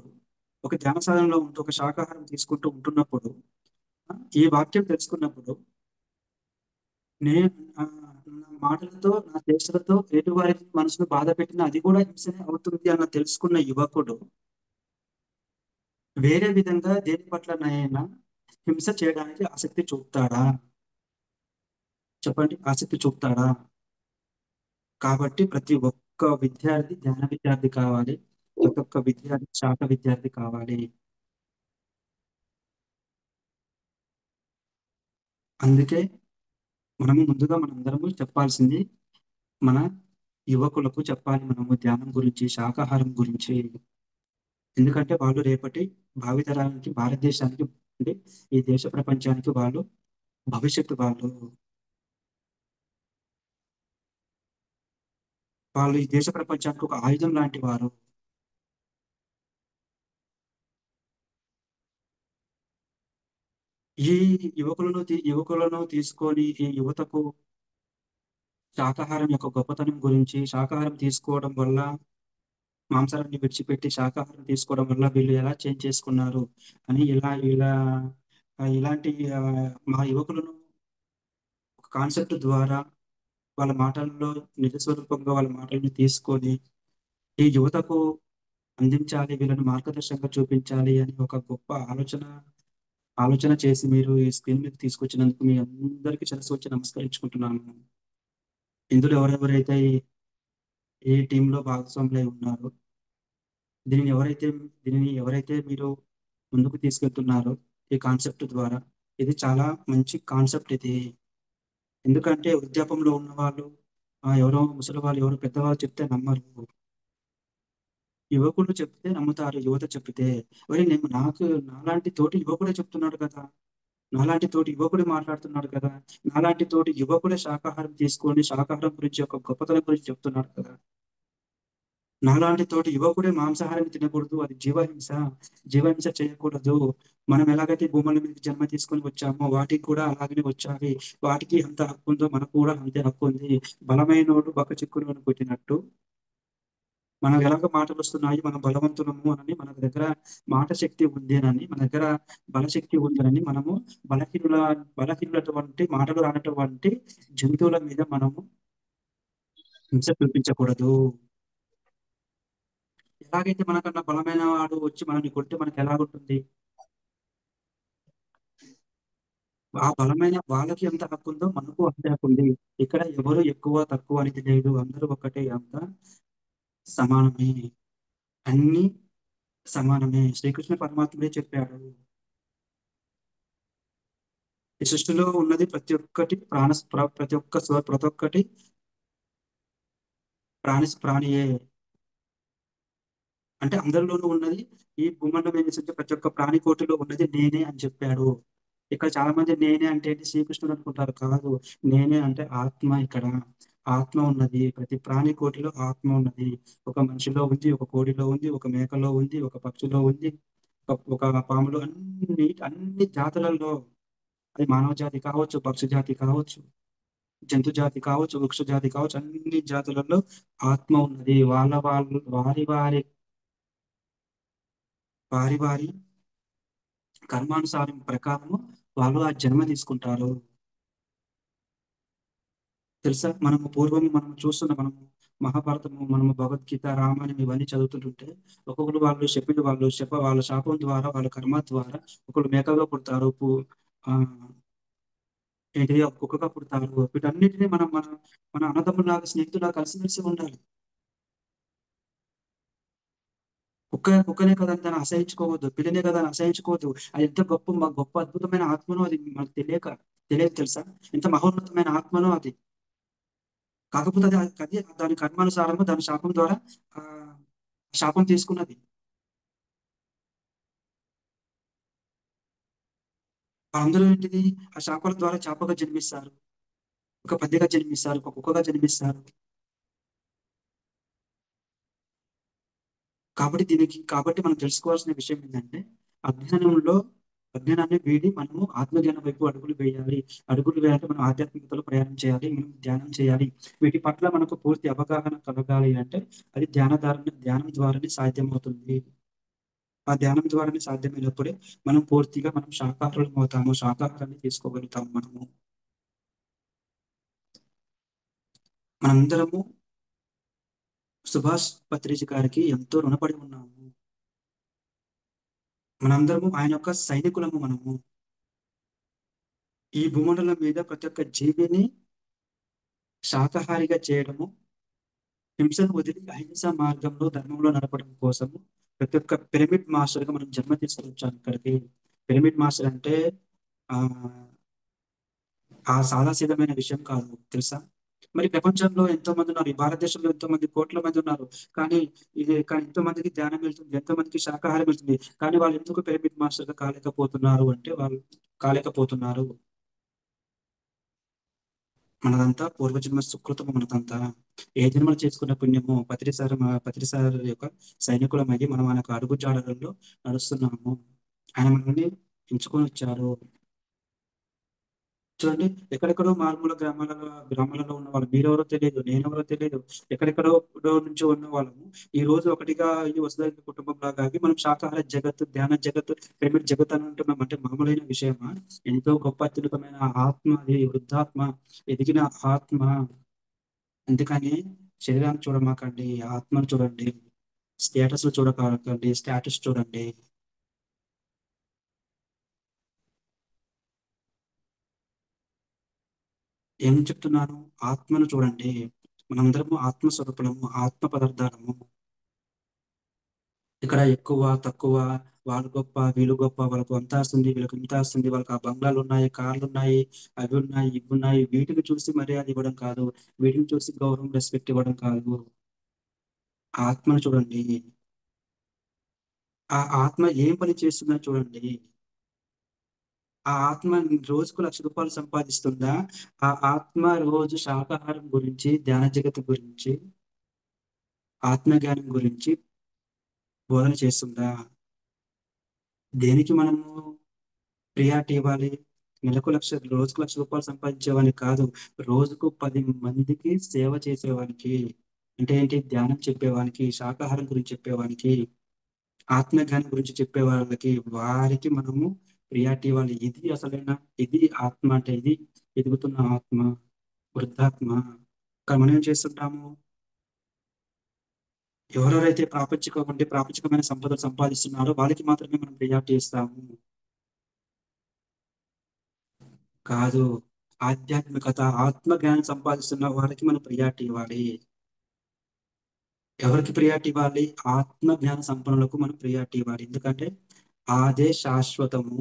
ఒక ధ్యాన సాధనలో ఉంటూ, ఒక శాకాహారం తీసుకుంటూ ఉంటున్నప్పుడు, ఈ వాక్యం తెలుసుకున్నప్పుడు, నేను నా మాటలతో, నా చేష్టలతో ఎదుటివారి మనసును బాధపెట్టినా అది కూడా హింసనే అవుతుంది అన్న తెలుసుకున్న యువకుడు వేరే విధంగా దేని పట్లనైనా హింస చేయడానికి ఆసక్తి చూపుతాడా? చెప్పండి. ఆసక్తి చూపుతాడా? కాబట్టి ప్రతి ఒక్క విద్యార్థి ధ్యాన విద్యార్థి కావాలి. ప్రతి ఒక్క విద్యార్థి శాఖ విద్యార్థి కావాలి. అందుకే ముందుగా మనందరము చెప్పాల్సింది మన యువకులకు చెప్పాలి మనము ధ్యానం గురించి, శాకాహారం గురించి. ఎందుకంటే వాళ్ళు రేపటి భావితరానికి, భారతదేశానికి, అంటే ఈ దేశ ప్రపంచానికి వాళ్ళు భవిష్యత్తు వాళ్ళు. వాళ్ళు ఈ దేశ ప్రపంచానికి ఒక ఆయుధం లాంటి వారు. ఈ యువకులను తీసుకొని ఈ యువతకు శాకాహారం యొక్క గొప్పతనం గురించి, శాకాహారం తీసుకోవడం వల్ల, మాంసాహారాన్ని విడిచిపెట్టి శాకాహారం తీసుకోవడం వల్ల వీళ్ళు ఎలా చేంజ్ చేసుకున్నారు అని ఇలా ఇలా ఇలాంటి మా యువకులను ఒక కాన్సెప్ట్ ద్వారా వాళ్ళ మాటల్లో నిజ స్వరూపంగా వాళ్ళ మాటలను తీసుకొని ఈ యువతకు అందించాలి, వీళ్ళని మార్గదర్శకంగా చూపించాలి అని ఒక గొప్ప ఆలోచన చేసి మీరు ఈ స్క్రీన్ మీదకి తీసుకొచ్చినందుకు మీ అందరికీ శిరస్సు వచ్చి నమస్కరించుకుంటున్నాను. ఇందులో ఎవరెవరైతే ఏ టీంలో భాగస్వాములై ఉన్నారో, దీనిని ఎవరైతే దీనిని ఎవరైతే మీరు ముందుకు తీసుకెళ్తున్నారో ఈ కాన్సెప్ట్ ద్వారా, ఇది చాలా మంచి కాన్సెప్ట్ ఇది. ఎందుకంటే వృద్ధాపంలో ఉన్నవాళ్ళు, ఎవరో ముసలివాళ్ళు, ఎవరో పెద్దవాళ్ళు చెప్తే నమ్మరు. యువకులు చెప్తే నమ్ముతారు, యువత చెప్పితే. ఒరేయ్! నాలాంటి తోటి యువకుడే చెప్తున్నాడు కదా! నాలాంటి తోటి యువకుడే మాట్లాడుతున్నాడు కదా! నాలాంటి తోటి యువకుడే శాకాహారం తీసుకొని, శాకాహారం గురించి యొక్క గొప్పతనం గురించి చెప్తున్నాడు కదా! నాలాంటి తోటి యువకుడే మాంసాహారం తినకూడదు, అది జీవహింస, జీవహింస చేయకూడదు. మనం ఎలాగైతే భూముల మీద జన్మ తీసుకొని వచ్చామో వాటికి కూడా అలాగనే వచ్చావి. వాటికి ఎంత హక్కు ఉందో మనకు కూడా అంతే హక్కు ఉంది. బలమైనోడు బక్కచిక్కునోని కొట్టినట్టు మనం ఎలాగ మాటలు వస్తున్నాయి, మనం బలవంతులము అని మన దగ్గర మాట శక్తి ఉంది అని, మన దగ్గర బలశక్తి ఉందని మనము బలహీనుల బలహీనులటువంటి మాటలు రానటువంటి జంతువుల మీద మనము హింస చూపించకూడదు. ఎలాగైతే మనకన్నా బలమైన వాడు వచ్చి మనల్ని కొడితే మనకి ఎలాగుంటుంది? ఆ బలమైన వాళ్ళకి ఎంత హక్కు ఉందో మనకు అంతే హక్కు ఉంది. ఇక్కడ ఎవరు ఎక్కువ తక్కువ అనేది లేదు. అందరూ ఒకటే, అంతా సమానమే. అన్ని సమానమే. శ్రీకృష్ణ పరమాత్ముడే చెప్పాడు. ఈ సృష్టిలో ఉన్నది ప్రతి ఒక్కటి ప్రతి ఒక్క ప్రతి ఒక్కటి ప్రాణియే. అంటే అందరిలోనూ ఉన్నది, ఈ భూమండలం మీద నివసించే ప్రతి ఒక్క ప్రాణి కోటిలో ఉన్నది నేనే అని చెప్పాడు. ఇక్కడ చాలా మంది నేనే అంటే ఏంటి శ్రీకృష్ణుడు అనుకుంటారు. కాదు, నేనే అంటే ఆత్మ. ఇక్కడ ఆత్మ ఉన్నది. ప్రతి ప్రాణి కోటిలో ఆత్మ ఉన్నది. ఒక మనిషిలో ఉంది, ఒక కోడిలో ఉంది, ఒక మేకలో ఉంది, ఒక పక్షిలో ఉంది, ఒక పాములో, అన్ని జాతులలో, అది మానవ జాతి కావచ్చు, పక్షి జాతి కావచ్చు, జంతు జాతి కావచ్చు, వృక్ష జాతి కావచ్చు, అన్ని జాతులలో ఆత్మ ఉన్నది. వారి వారి వారి వారి కర్మానుసారం ప్రకారము వాళ్ళు ఆ జన్మ తీసుకుంటారు. తెలుసా, మనము పూర్వము మనం చూస్తున్న మనము మహాభారతము, మనము భగవద్గీత, రామాయణం ఇవన్నీ చదువుతుంటుంటే ఒక్కొక్కరు వాళ్ళ శాపం ద్వారా, వాళ్ళ కర్మ ద్వారా ఒకళ్ళు మేకగా పుడతారు, ఆ ఏంటి కుక్కగా పుడతారు. వీటన్నిటిని మనం మన మన అన్నదమ్ములాగా, స్నేహితులాగా కలిసిమెలిసి ఉండాలి. కుక్కనే కదా అని దాన్ని అసహించుకోవద్దు. పిల్లినే కదా అని అసహించుకోవద్దు. అది ఎంత గొప్ప అద్భుతమైన ఆత్మనో అది మనకు తెలియదు తెలుసా? ఎంత మహోన్నతమైన ఆత్మనో అది. కాకపోతే అది దాని కర్మానుసారము దాని శాపం ద్వారా ఆ శాపం తీసుకున్నది. అందరూ ఏంటిది, ఆ శాపాల ద్వారా చేపగా జన్మిస్తారు, ఒక పందిగా జన్మిస్తారు, ఒక కుక్కగా జన్మిస్తారు. కాబట్టి మనం తెలుసుకోవాల్సిన విషయం ఏంటంటే, అజ్ఞానంలో అజ్ఞానాన్ని వీడి మనము ఆత్మజ్ఞానం వైపు అడుగులు వేయాలి. అడుగులు వేయాలంటే మనం ఆధ్యాత్మికతలో ప్రయాణం చేయాలి. మనం ధ్యానం చేయాలి. వీటి పట్ల మనకు పూర్తి అవగాహన కలగాలి అంటే అది ధ్యానం ద్వారానే సాధ్యమవుతుంది. ఆ ధ్యానం ద్వారానే సాధ్యమైనప్పుడే మనం పూర్తిగా శాకాహారులం అవుతాము. శాకాహారాన్ని తీసుకోగలుగుతాము మనము. మనందరము సుభాష్ పత్రిజీ గారికి ఎంతో రుణపడి ఉన్నాము. మనందరము ఆయన యొక్క సైనికులము మనము. ఈ భూమండలం మీద ప్రతి ఒక్క జీవిని శాకాహారిగా చేయడము, హింసను వదిలి అహింసా మార్గంలో ధర్మంలో నడపడం కోసము ప్రతి ఒక్క పిరమిడ్ మాస్టర్గా మనం జన్మ తీసుకొచ్చాం ఇక్కడికి. పిరమిడ్ మాస్టర్ అంటే ఆ ఆ సాదాసీదమైన విషయం కాదు, తెలుసా? మరి ప్రపంచంలో ఎంతో మంది ఉన్నారు. ఈ భారతదేశంలో ఎంతో మంది, కోట్ల మంది ఉన్నారు. కానీ ఎంతో మందికి ధ్యానం వెళ్తుంది, ఎంతో మందికి శాకాహారం వెళ్తుంది. కానీ వాళ్ళు ఎందుకు పిరమిడ్ మాస్టర్ గా కాలేకపోతున్నారు అంటే వాళ్ళు కాలేకపోతున్నారు. మనదంతా పూర్వజన్మ సుకృతము. మనదంతా ఏ జన్మలు చేసుకున్న పుణ్యము. పత్రిసారి యొక్క సైనికులమయ్యి మనం ఆయన యొక్క అడుగు జాడలలో నడుస్తున్నాము. ఆయన మనల్ని ఎంచుకొని వచ్చారు. చూడండి, ఎక్కడెక్కడో మారుమూల గ్రామాలలో ఉన్న వాళ్ళు, మీరెవరో తెలియదు, నేనెవరో తెలియదు, ఎక్కడెక్కడో నుంచి ఉన్న వాళ్ళము ఈ రోజు ఒకటిగా ఈ వసుదైక కుటుంబం లాగా ఆగి మనం శాకాహార జగత్తు, ధ్యాన జగత్తు, పిరమిడ్ జగత్ అని అంటున్నాం అంటే మామూలైన విషయమా? ఎంతో గొప్ప అత్యున్నతమైన ఆత్మ అది, వృద్ధాత్మ, ఎదిగిన ఆత్మ. అందుకని శరీరాన్ని చూడమాకండి, ఆత్మను చూడండి. స్టేటస్ చూడండి. ఏం చెప్తున్నాను? ఆత్మను చూడండి. మనందరము ఆత్మస్వరూపులము, ఆత్మ పదార్థాలము. ఇక్కడ ఎక్కువ తక్కువ, వాళ్ళు గొప్ప వీళ్ళు గొప్ప, వాళ్ళకు అంత వస్తుంది, వీళ్ళకి ఇంత వస్తుంది, వాళ్ళకి ఆ బంగ్లాలు ఉన్నాయి, కార్లు ఉన్నాయి, అవి ఉన్నాయి, ఇవి ఉన్నాయి, వీటిని చూసి మర్యాద ఇవ్వడం కాదు, వీటిని చూసి గౌరవం, రెస్పెక్ట్ ఇవ్వడం కాదు. ఆత్మను చూడండి. ఆ ఆత్మ ఏం పని చేస్తుందని చూడండి. ఆ ఆత్మ రోజుకు ₹1,00,000 సంపాదిస్తుందా? ఆ ఆత్మ రోజు శాకాహారం గురించి, ధ్యాన జగత్తు గురించి, ఆత్మజ్ఞానం గురించి బోధన చేస్తుందా? దేనికి మనము ప్రియారిటీ ఇవ్వాలి. నెలకు రోజుకు ₹1,00,000 సంపాదించేవానికి కాదు. రోజుకు 10 మందికి సేవ చేసేవానికి. అంటే ఏంటి? ధ్యానం చెప్పేవానికి, శాకాహారం గురించి చెప్పేవానికి, ఆత్మజ్ఞానం గురించి చెప్పే వాళ్ళకి, వారికి మనము ప్రియారిటీ ఇవ్వాలి. ఇది ఆత్మ అంటే ఇది ఎదుగుతున్న ఆత్మ, వృద్ధాత్మ. కానీ మనం ఏం చేస్తుంటాము? ఎవరెవరైతే ప్రాపంచికమైన సంపదలు సంపాదిస్తున్నారో వాళ్ళకి మాత్రమే మనం ప్రియారిటీ ఇస్తాము. కాదు. ఆధ్యాత్మికత, ఆత్మ జ్ఞానం సంపాదిస్తున్న వారికి మనం ప్రియారిటీ ఇవ్వాలి. ఎవరికి ప్రియారిటీ ఇవ్వాలి? ఆత్మ జ్ఞాన సంపన్నులకు మనం ప్రియారిటీ ఇవ్వాలి. ఎందుకంటే అదే శాశ్వతము.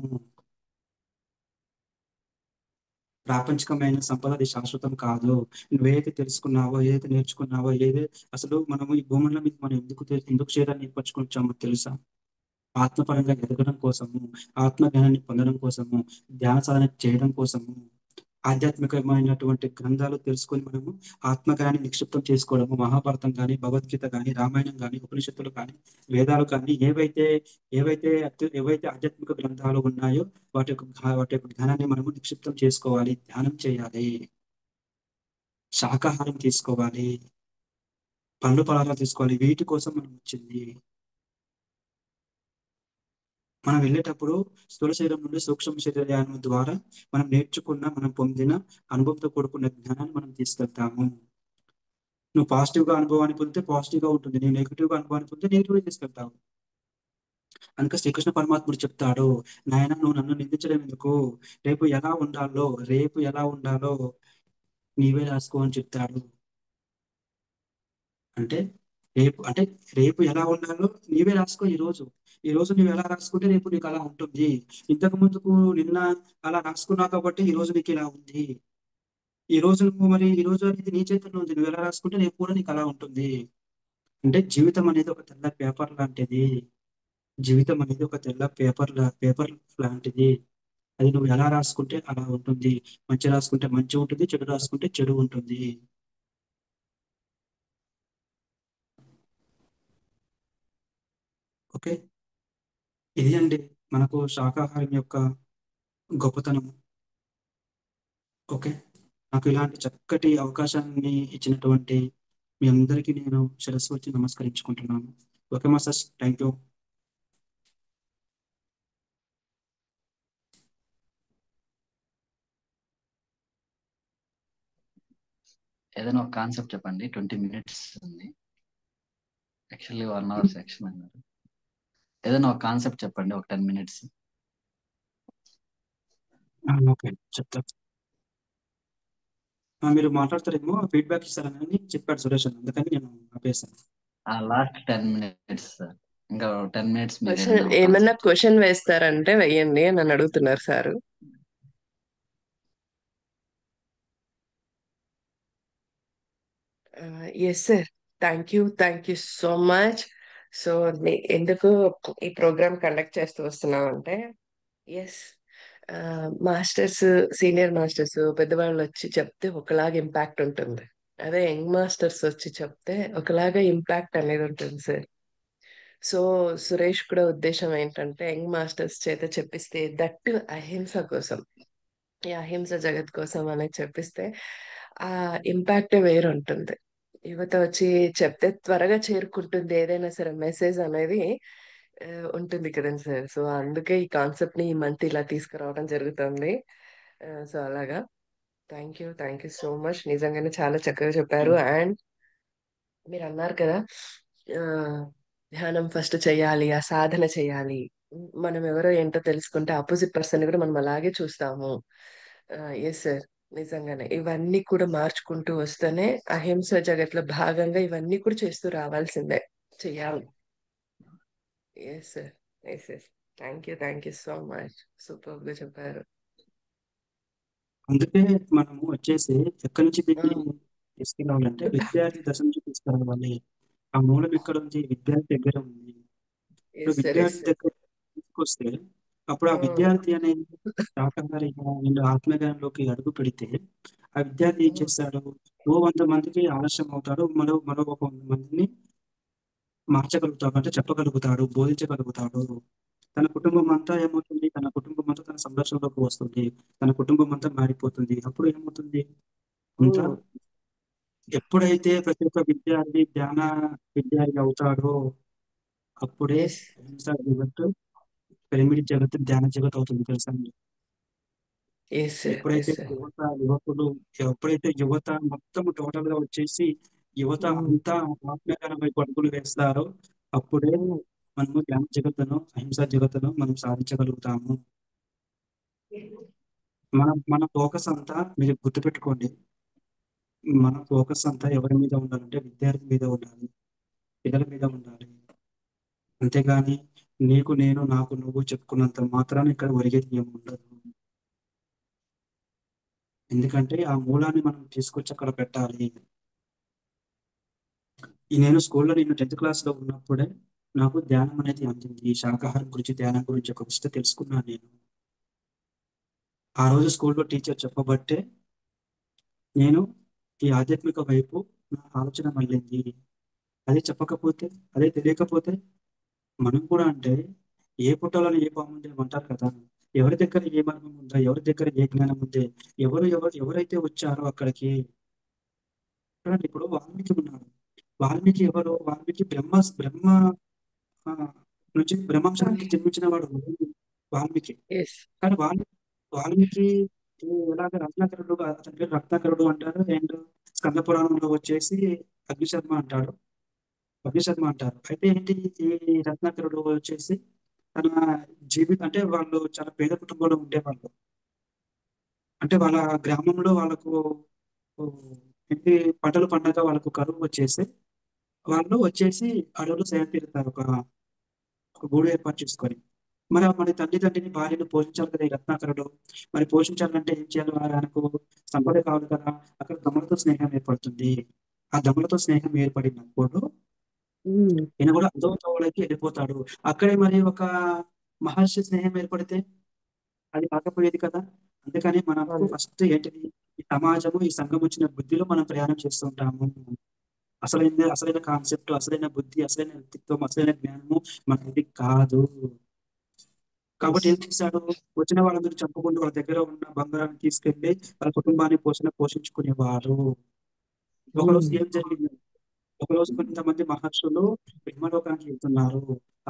ప్రాపంచికమైన సంపద అది శాశ్వతం కాదు. నువ్వేదైతే తెలుసుకున్నావో, ఏదైతే నేర్చుకున్నావో, అసలు మనము ఈ భూమండలం మీద మనం ఎందుకు చేయడాన్ని ఏర్పరచుకొచ్చామో తెలుసా? ఆత్మపరంగా ఎదగడం కోసము, ఆత్మ జ్ఞానాన్ని పొందడం కోసము, ధ్యాన సాధన చేయడం కోసము, ఆధ్యాత్మికమైనటువంటి గ్రంథాలు తెలుసుకొని మనము ఆత్మజ్ఞానాన్ని నిక్షిప్తం చేసుకోవడము. మహాభారతం కానీ, భగవద్గీత కానీ, రామాయణం కానీ, ఉపనిషత్తులు కానీ, వేదాలు కానీ, ఏవైతే ఆధ్యాత్మిక గ్రంథాలు ఉన్నాయో వాటి యొక్క జ్ఞానాన్ని మనము నిక్షిప్తం చేసుకోవాలి. ధ్యానం చేయాలి. శాకాహారం తీసుకోవాలి. పండ్లు పదార్థాలు తీసుకోవాలి. వీటి కోసం మనం వచ్చింది. మనం వెళ్ళేటప్పుడు స్థూల శరీరం నుండి సూక్ష్మ శరీరం ద్వారా మనం పొందిన అనుభవంతో కూడుకున్న జ్ఞానాన్ని మనం తీసుకెళ్తాము. నువ్వు పాజిటివ్ గా అనుభవాన్ని పొందితే పాజిటివ్ గా ఉంటుంది. నువ్వు నెగిటివ్ గా అనుభవాన్ని పొందితే నెగిటివ్ గా తీసుకెళ్తావు. కనుక శ్రీకృష్ణ పరమాత్ముడు చెప్తాడు, నాయన నువ్వు నన్ను నిందించడం ఎందుకు? రేపు ఎలా ఉండాలో నీవే రాసుకో అని చెప్తాడు. అంటే అంటే రేపు ఎలా ఉండాలో నీవే రాసుకో ఈ రోజు నువ్వు ఎలా రాసుకుంటే రేపు నీకు అలా ఉంటుంది. ఇంతకు ముందుకు నిన్న అలా రాసుకున్నావు కాబట్టి ఈ రోజు నీకు ఇలా ఉంది. ఈ రోజు అనేది నీ చేతుల్లో ఉంది. నువ్వు ఎలా రాసుకుంటే రేపు కూడా నీకు అలా ఉంటుంది. అంటే జీవితం అనేది ఒక తెల్ల పేపర్ లాంటిది. జీవితం అనేది ఒక తెల్ల పేపర్ లాంటిది. అది నువ్వు ఎలా రాసుకుంటే అలా ఉంటుంది. మంచి రాసుకుంటే మంచి ఉంటుంది, చెడు రాసుకుంటే చెడు ఉంటుంది. ఓకే, ఇది అండి మనకు శాకాహారం యొక్క గొప్పతనం. ఓకే, నాకు ఇలాంటి చక్కటి అవకాశాన్ని ఇచ్చినటువంటి మీ అందరికీ నేను శిరస్సు వచ్చి నమస్కరించుకుంటున్నాను. Okay masters, thank you. ఏదైనా ఒక కాన్సెప్ట్ చెప్పండి. 20 minutes ఉంది. యాక్చువల్లీ 1 hour సెక్షన్ అన్నారు. ఏదైనా ఒక కాన్సెప్ట్ చెప్పండి, ఒక 10 minutes. ఓకే, చెప్తా. మీరు మాట్లాడతారేమో ఫీడ్బ్యాక్ ఇస్తారని చెప్పాడు సురేష్ అన్న, అందుకని నేను ఆపేస్తాను. Last 10 minutes sir. ఇంకా 10 minutes మీరు క్వశ్చన్ ఏదైనా ఒక ఏమన్నా కాన్సెప్ట్ క్వశ్చన్ వేస్తారంటే వెయ్యండి అని నన్ను అడుగుతున్నారు sir. Yes sir, thank you so much. So ఎందుకు ఈ ప్రోగ్రామ్ కండక్ట్ చేస్తూ వస్తున్నామంటే, ఎస్, మాస్టర్స్, సీనియర్ మాస్టర్స్, పెద్దవాళ్ళు వచ్చి చెప్తే ఒకలాగా ఇంపాక్ట్ ఉంటుంది. అదే యంగ్ మాస్టర్స్ వచ్చి చెప్తే ఒకలాగా ఇంపాక్ట్ అనేది ఉంటుంది సార్. సో సురేష్ కూడా ఉద్దేశం ఏంటంటే యంగ్ మాస్టర్స్ చేత చెప్పిస్తే, దట్టు అహింస కోసం, ఈ అహింస జగత్ కోసం అనేది చెప్పిస్తే ఆ ఇంపాక్ట్ వేరు ఉంటుంది. యువత వచ్చి చెప్తే త్వరగా చేరుకుంటుంది ఏదైనా సరే మెసేజ్ అనేది ఆ, ఉంటుంది కదండి సార్. సో అందుకే ఈ కాన్సెప్ట్ ని ఈ మంత్ ఇలా తీసుకురావడం జరుగుతుంది. సో అలాగా థ్యాంక్ యూ సో మచ్. నిజంగానే చాలా చక్కగా చెప్పారు. అండ్ మీరు అన్నారు కదా, ఆ, ధ్యానం ఫస్ట్ చేయాలి, ఆ సాధన చేయాలి. మనం ఎవరో ఏంటో తెలుసుకుంటే ఆపోజిట్ పర్సన్ కూడా మనం అలాగే చూస్తాము. ఎస్ సార్, నిజంగానే ఇవన్నీ కూడా మార్చుకుంటూ వస్తేనే అహింస జగత్లో భాగంగా ఇవన్నీ కూడా చేస్తూ రావాల్సిందే, చెయ్యాలి. Yes sir, yes. Thank you so much. Super గా చెప్పారు. అందుకే మనము వచ్చేసి ఎక్కడి నుంచి ఆ, దీన్ని తీసుకురావాలంటే విద్యార్థి దశ నుంచి తీసుకురావాలి. ఆ మూలం ఎక్కడ ఉంది? విద్యార్థి దగ్గర ఉంది. ఇప్పుడు ఎస్ సార్, విద్యార్థి దగ్గర తీసుకొస్తే అప్పుడు ఆ విద్యార్థి అనేది శాకాహారిగా అండ్ ఆత్మజ్ఞానంలోకి అడుగు పెడితే ఆ విద్యార్థి ఏం చేస్తాడు? 100 మందికి ఆలస్యం అవుతాడు, మరో ఒక 100 మందిని మార్చగలుగుతాడు, అంటే చెప్పగలుగుతాడు, బోధించగలుగుతాడు. తన కుటుంబం అంతా ఏమవుతుంది? తన కుటుంబం అంతా తన సంరక్షణలోకి వస్తుంది. తన కుటుంబం అంతా మారిపోతుంది. అప్పుడు ఏమవుతుంది? ఇంకా ఉమ్, ఎప్పుడైతే ప్రతి ఒక్క విద్యార్థి ధ్యాన విద్యార్థి అవుతాడో అప్పుడే ఎస్ అహింసా జగత్తు, పిరమిడ్ జగత్తు, ధ్యాన జగత్తు అవుతుంది తెలుసా అండి? ఎస్ ఎప్పుడైతే ఎస్ యువకులు ఎప్పుడైతే యువత మొత్తం టోటల్ గా వచ్చేసి యువత అంతా ఆత్మీయకరం వైపు అడుగులు వేస్తారో అప్పుడే మనము ధ్యాన జగత్తును, అహింసా జగత్తును మనం సాధించగలుగుతాము. మన ఫోకస్ అంతా మీరు గుర్తుపెట్టుకోండి. మన ఫోకస్ అంతా ఎవరి మీద ఉండాలంటే విద్యార్థి మీద ఉండాలి, పిల్లల మీద ఉండాలి. అంతేగాని నీకు నేను, నాకు నువ్వు చెప్పుకున్నంత మాత్రాన ఇక్కడ ఒరిగేది ఏమి ఉండదు. ఎందుకంటే ఆ మూలాన్ని మనం తీసుకొచ్చి అక్కడ పెట్టాలి. నేను స్కూల్లో 10th క్లాస్‌లో ఉన్నప్పుడే నాకు ధ్యానం అనేది అందింది. ఈ శాకాహారం గురించి, ధ్యానం గురించి ఒక విషయం తెలుసుకున్నాను నేను. ఆ రోజు స్కూల్‌లో టీచర్ చెప్పబట్టే నేను ఈ ఆధ్యాత్మిక వైపు నా ఆలోచన మళ్ళింది. అదే చెప్పకపోతే, అదే తెలియకపోతే మనం కూడా అంటే ఏ పుట్టలోనే ఏ పాముంది అంటారు కదా! ఎవరి దగ్గర ఏ మర్మం ఉందో, ఎవరి దగ్గర ఏ జ్ఞానం ఉంది, ఎవరైతే వచ్చారో అక్కడికి చూడండి ఇప్పుడు వాల్మీకి ఉన్నాడు. వాల్మీకి ఎవరు? వాల్మీకి బ్రహ్మ ఆహ్, నుంచి బ్రహ్మాంశానికి జన్మించిన వాడు వాల్మీకి. ఎస్ కానీ వాల్మీకి ఎలాగ రత్నాకరుడు అతని పేరు రత్నాకరుడు అంటారు. అండ్ స్కంద పురాణంలో వచ్చేసి అగ్నిశర్మ అంటాడు. అగ్నిశర్మ అంటారు. అయితే ఏంటి ఈ రత్నాకరుడు వచ్చేసి తన అంటే వాళ్ళు చాలా పేద కుటుంబంలో ఉండేవాళ్ళు. అంటే వాళ్ళ గ్రామంలో వాళ్ళకు ఏంటి పంటలు పండక వాళ్ళకు కరువు వచ్చేసి వాళ్ళు వచ్చేసి అడవులు సేద తీరుతారు. ఒక గూడు ఏర్పాటు చేసుకొని. మరి తల్లిదండ్రిని, భార్యను పోషించాలి కదా! ఈ రత్నాకరుడు. మరి పోషించాలంటే ఏం చేయాలి? ఆయనకు సంపద కావాలి కదా! అక్కడ దొంగలతో స్నేహం ఏర్పడుతుంది. ఆ దొంగలతో స్నేహం ఏర్పడినప్పుడు ఈయన కూడా అదో తోవలోకి వెళ్ళిపోతాడు. అక్కడే మరి ఒక మహర్షి స్నేహం ఏర్పడితే అది కాకపోయేది కదా! అందుకని మనకు అవును ఫస్ట్ ఏంటిది? ఈ సమాజము, ఈ సంఘం వచ్చిన బుద్ధిలో మనం ప్రయాణం చేస్తూ ఉంటాము. అసలైన కాన్సెప్ట్, అసలైన బుద్ధి, అసలైన వ్యక్తిత్వం, అసలైన జ్ఞానము మనది కాదు. కాబట్టి ఎస్ ఏం చేశాడు? వచ్చిన వాళ్ళందరూ చంపుకుంటూ వాళ్ళ దగ్గర ఉన్న బంగారాన్ని తీసుకెళ్ళి వాళ్ళ కుటుంబాన్ని పోషించుకునేవారు. ఒకరోజు ఏం జరిగింది? ఒకరోజు కొంతమంది మహర్షులు బ్రహ్మలోకానికి వెళ్తున్నారు.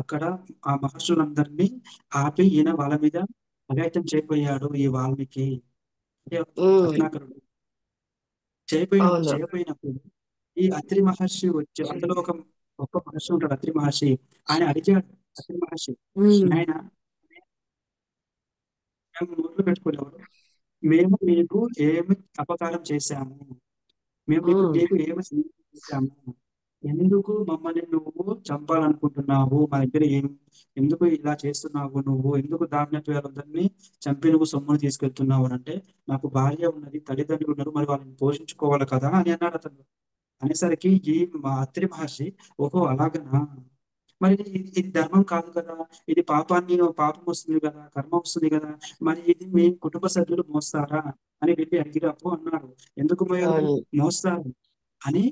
అక్కడ ఆ మహర్షులందరినీ ఆపి ఈయన వాళ్ళ మీద అఘాయిత్యం చేయబోయాడు ఈ వాల్మీకి. అంటే రత్నాకరుడు. అవును చేయబోయినప్పుడు ఈ అత్రి మహర్షి వచ్చి అందులో ఒక గొప్ప మహర్షి ఉంటాడు అత్రి మహర్షి. ఆయన అడిగాడు అత్రి మహర్షి. నాయన మేము నోట్లో పెట్టుకునేవాడు. మేము నీకు ఏమి అపకారం చేశాము? మేము నీకు ఏమి సహాయం చేశాము? ఎందుకు మమ్మల్ని నువ్వు చంపాలనుకుంటున్నావు? మా దగ్గర ఎందుకు ఇలా చేస్తున్నావు నువ్వు? ఎందుకు దాన్నట్టు వాళ్ళందరినీ చంపి నువ్వు సొమ్మును తీసుకెళ్తున్నావు అంటే, నాకు భార్య ఉన్నది, తల్లిదండ్రులు ఉన్నారు. మరి వాళ్ళని పోషించుకోవాలి కదా! అని అన్నాడు అతను. అనేసరికి ఈ మా అత్రి మహర్షి, ఓహో! అలాగనా! మరి ఇది ధర్మం కాదు కదా! ఇది పాపం వస్తుంది కదా! కర్మ వస్తుంది కదా! మరి ఇది మీ కుటుంబ సభ్యులు మోస్తారా? అని వెళ్లి అడిగినప్పుడు అన్నాడు. ఎందుకు మోయరు? అవును మోస్తారు. అని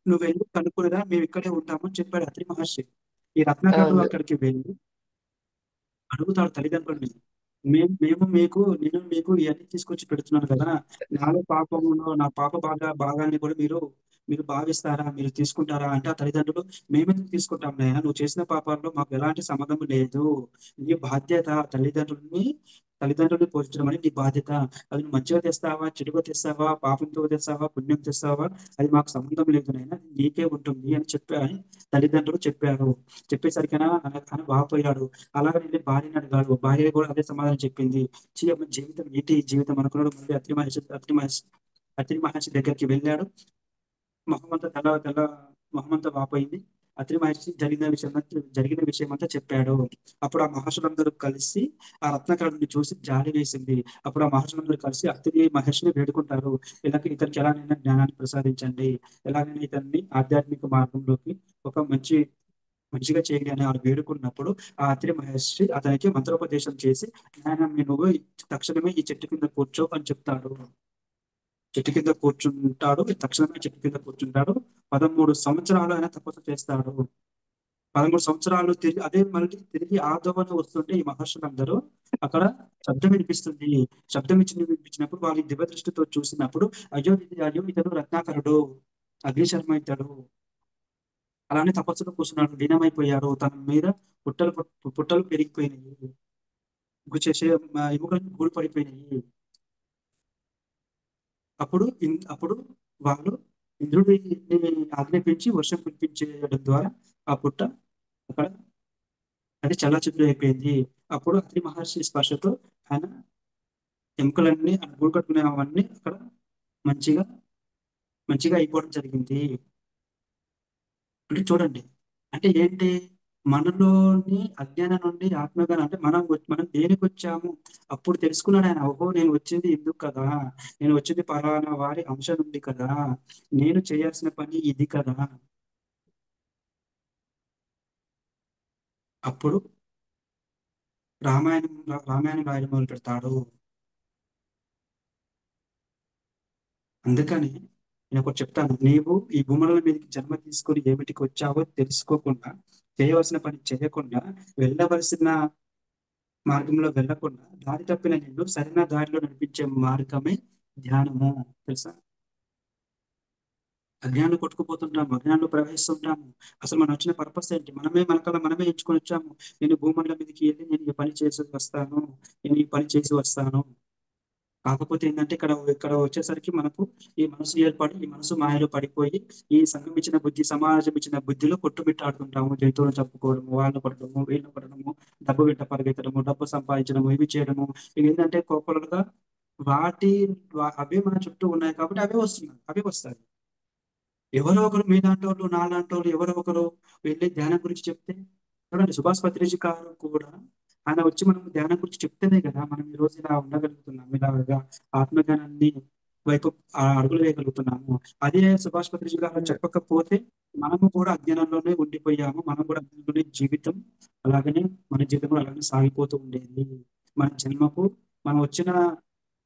నువ్వెళ్ళి కనుక్కునరా మేమిక్కడే ఉంటాము అని చెప్పాడు అత్రి మహర్షి. ఈ రత్నాకరుడు అవును అక్కడికి వెళ్లి అడుగుతాడు తల్లిదండ్రుల్ని. నేను మీకు ఇయన్నీ తీసుకొచ్చి పెడుతున్నాను కదా! నా పాప భాగాన్ని కూడా మీరు భావిస్తారా? మీరు తీసుకుంటారా? అంటే ఆ తల్లిదండ్రులు మేమెందుకు తీసుకుంటాం నాయనా! నువ్వు చేసిన పాపాల్లో మాకు ఎలాంటి సంబంధం లేదు. నీ బాధ్యత తల్లిదండ్రుల్ని పోషించడం అనేది నీ బాధ్యత. అది నువ్వు మంచిగా తెస్తావా? చెడుగా తెస్తావా? పాపంతో తెస్తావా? పుణ్యం తెస్తావా? అది మాకు సంబంధం లేదు నాయనా! నీకే ఉంటుంది అని తల్లిదండ్రులు చెప్పారు. చెప్పేసరికన ఆయన వాపోయాడు. అలాగని ఎళ్లి భార్యని అడిగాడు. భార్య కూడా అదే సమాధానం చెప్పింది. ఛీ! అమ్మ జీవితం ఏంటి ఈ జీవితం అనుకున్నాడు. మళ్ళీ అత్రి మహర్షి దగ్గరికి వెళ్ళాడు. మొహమంతా మొహమంతా వాపోయింది. అత్రి మహర్షి జరిగిన విషయమంతా చెప్పాడు. అప్పుడు ఆ మహర్షులందరూ కలిసి ఆ రత్నాకరుడిని చూసి జాలి వేసింది. అప్పుడు ఆ మహర్షులందరూ కలిసి అత్రి మహర్షిని వేడుకుంటారు. ఇతనికి ఎలాగైనా జ్ఞానాన్ని ప్రసాదించండి. ఎలాగైనా ఇతన్ని ఆధ్యాత్మిక మార్గంలోకి ఒక మంచిగా చేయండి అని ఆళ్ళు వేడుకున్నప్పుడు, ఆ అత్రి మహర్షి అతనికి మంత్రోపదేశం చేసి, "నాయనా నువ్వు తక్షణమే ఈ చెట్టు కింద కూర్చో" అని చెప్తాడు. చెట్టు కింద కూర్చుంటాడు. తక్షణమే చెట్టు కింద కూర్చుంటాడు. 13 సంవత్సరాలు ఆయన తపస్సు చేస్తాడు. 13 సంవత్సరాలు తిరిగి అదే మళ్ళీ తిరిగి ఆ దోవన వస్తుంటే ఈ మహర్షులందరూ అక్కడ శబ్దం వినిపిస్తుంది. శబ్దం వినిపించినప్పుడు వాళ్ళు ఈ దివ్య దృష్టితో చూసినప్పుడు అయ్యో ఇతడు రత్నాకరుడు, అగ్నిశర్మ ఇతడు. అలానే తపస్సులో కూర్చున్నాడు, లీనమైపోయారు. తన మీద పుట్టలు పెరిగిపోయినాయి. చేసే ఎముకలు గూడు పడిపోయినాయి. అప్పుడు వాళ్ళు ఇంద్రుడిని ఆజ్ఞాపించి వర్షం కురిపించేయడం ద్వారా ఆ పుట్ట అక్కడ అది చల్లాచెదురు అయిపోయింది. అప్పుడు అగ్ని మహర్షి స్పర్శతో ఆయన ఎముకలన్నీ గూడు కట్టుకునేవన్నీ అక్కడ మంచిగా మంచిగా అయిపోవడం జరిగింది. అంటే చూడండి, అంటే ఏంటి, మనలోని అజ్ఞానం నుండి ఆత్మజ్ఞానం, అంటే మనం దేనికొచ్చాము అప్పుడు తెలుసుకున్నాడు ఆయన. ఓహో, నేను వచ్చింది ఇందుకు కదా, నేను వచ్చింది పలానా వారి అంశం నుండి కదా, నేను చేయాల్సిన పని ఇది కదా. అప్పుడు రామాయణం రామాయణం రాయడం మొదలు పెడతాడు. అందుకని నేను ఒకటి చెప్తాను, నీవు ఈ భూముల మీదకి జన్మ తీసుకొని ఏమిటికి వచ్చావో తెలుసుకోకుండా, చేయవలసిన పని చేయకుండా, వెళ్ళవలసిన మార్గంలో వెళ్ళకుండా దారి తప్పిన నిన్ను సరైన దారిలో నడిపించే మార్గమే ధ్యానము. తెలుసా? అజ్ఞానంలో కొట్టుకుపోతుంటాము, అజ్ఞానంలో ప్రవహిస్తుంటాము. అసలు మనం వచ్చిన పర్పస్ ఏంటి? మనమే ఎంచుకొని వచ్చాము. నేను భూమండలం మీదకి వెళ్ళి నేను ఈ పని చేసి వస్తాను, నేను ఈ పని చేసి వస్తాను. కాకపోతే ఏంటంటే ఇక్కడ ఇక్కడ వచ్చేసరికి మనకు ఈ మనసు ఏర్పడి, ఈ మనసు మాయలో పడిపోయి, ఈ సంఘం ఇచ్చిన బుద్ధి, సమాజం ఇచ్చిన బుద్ధిలో కొట్టుమిట్టాడుతుంటాము. జంతువులను చంపుకోవడము, వాళ్ళు పడడము, వీళ్ళు పడడము, డబ్బు వెంట పరిగెత్తడము, డబ్బు సంపాదించడము, ఇవి చేయడము. ఇవి ఏంటంటే కోపలుగా వాటి అవే మన చుట్టూ ఉన్నాయి కాబట్టి అవే వస్తున్నాయి, అవే వస్తాయి. ఎవరో ఒకరు మీలాంటి వాళ్ళు, నాలాంటి వాళ్ళు ఎవరో ఒకరు వెళ్ళి ధ్యానం గురించి చెప్తే, చూడండి సుభాష్ పత్రిజీ గారు కూడా ఆయన వచ్చి మనం ధ్యానం గురించి చెప్తేనే కదా మనం ఈ రోజు ఇలా ఉండగలుగుతున్నాం, ఇలాగా ఆత్మజ్ఞానాన్ని వైపు అడుగులు వేయగలుగుతున్నాము. అదే సుభాష్ పత్రిజీ గారు చెప్పకపోతే మనము కూడా అజ్ఞానంలోనే ఉండిపోయాము, మనం కూడా అజ్ఞానంలోనే జీవితం అలాగనే మన జీవితం అలాగే సాగిపోతూ ఉండేది. మన జన్మకు మనం వచ్చిన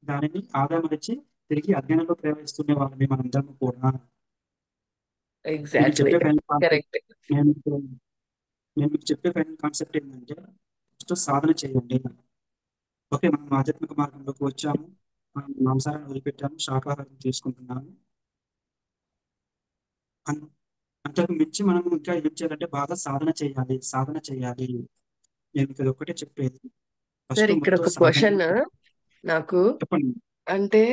దానిని ఆదాయం తిరిగి అజ్ఞానంలో ప్రవేశిస్తున్న వాళ్ళని మనందరం కూడా. నేను ఎగ్జాక్ట్లీ చెప్పే ఫైనల్ కాన్సెప్ట్ కరెక్ట్. నేను మీకు నేను మీకు చెప్పే ఫైనల్ కాన్సెప్ట్ ఏంటంటే, ఫస్ట్ సాధన చేయండి. ఓకే, మనం ఆధ్యాత్మిక మార్గంలోకి వచ్చాము, మనం మాంసాహారాన్ని వదిలిపెట్టాము, శాకాహారం తీసుకుంటున్నాము. అన్- అంతకు మించి మనం ఇంకా ఏం చేయాలంటే బాగా సాధన చేయాలి, సాధన చేయాలి. నేను మీకు అది ఒక్కటే చెప్పేది. సార్ ఫస్ట్ ఇక్కడ మొత్తం ఒక సాధన. క్వశ్చన్ నాకు, చెప్పండి. అంటే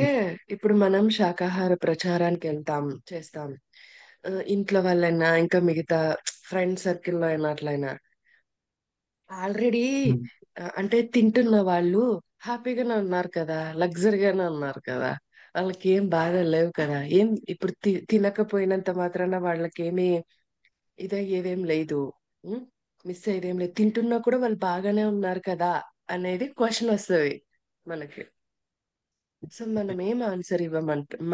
ఇప్పుడు మనం శాకాహార ప్రచారానికి వెళ్తాం, చేస్తాం. ఇంట్లో వాళ్ళైనా ఇంకా మిగతా ఫ్రెండ్ సర్కిల్లో అయినా అట్లయినా ఆల్రెడీ ఉమ్. అంటే తింటున్న వాళ్ళు హ్యాపీగానే ఉన్నారు కదా, లగ్జరీగానే ఉన్నారు కదా, వాళ్ళకి ఏం బాధలు లేవు కదా, ఏం ఇప్పుడు తినకపోయినంత మాత్రాన వాళ్ళకి ఏమీ ఇదయ్యేదేం లేదు, మిస్ అయ్యేదేం లేదు, తింటున్నా కూడా వాళ్ళు బాగానే ఉన్నారు కదా అనేది క్వశ్చన్ వస్తుంది మనకి. సో మనం ఏం ఆన్సర్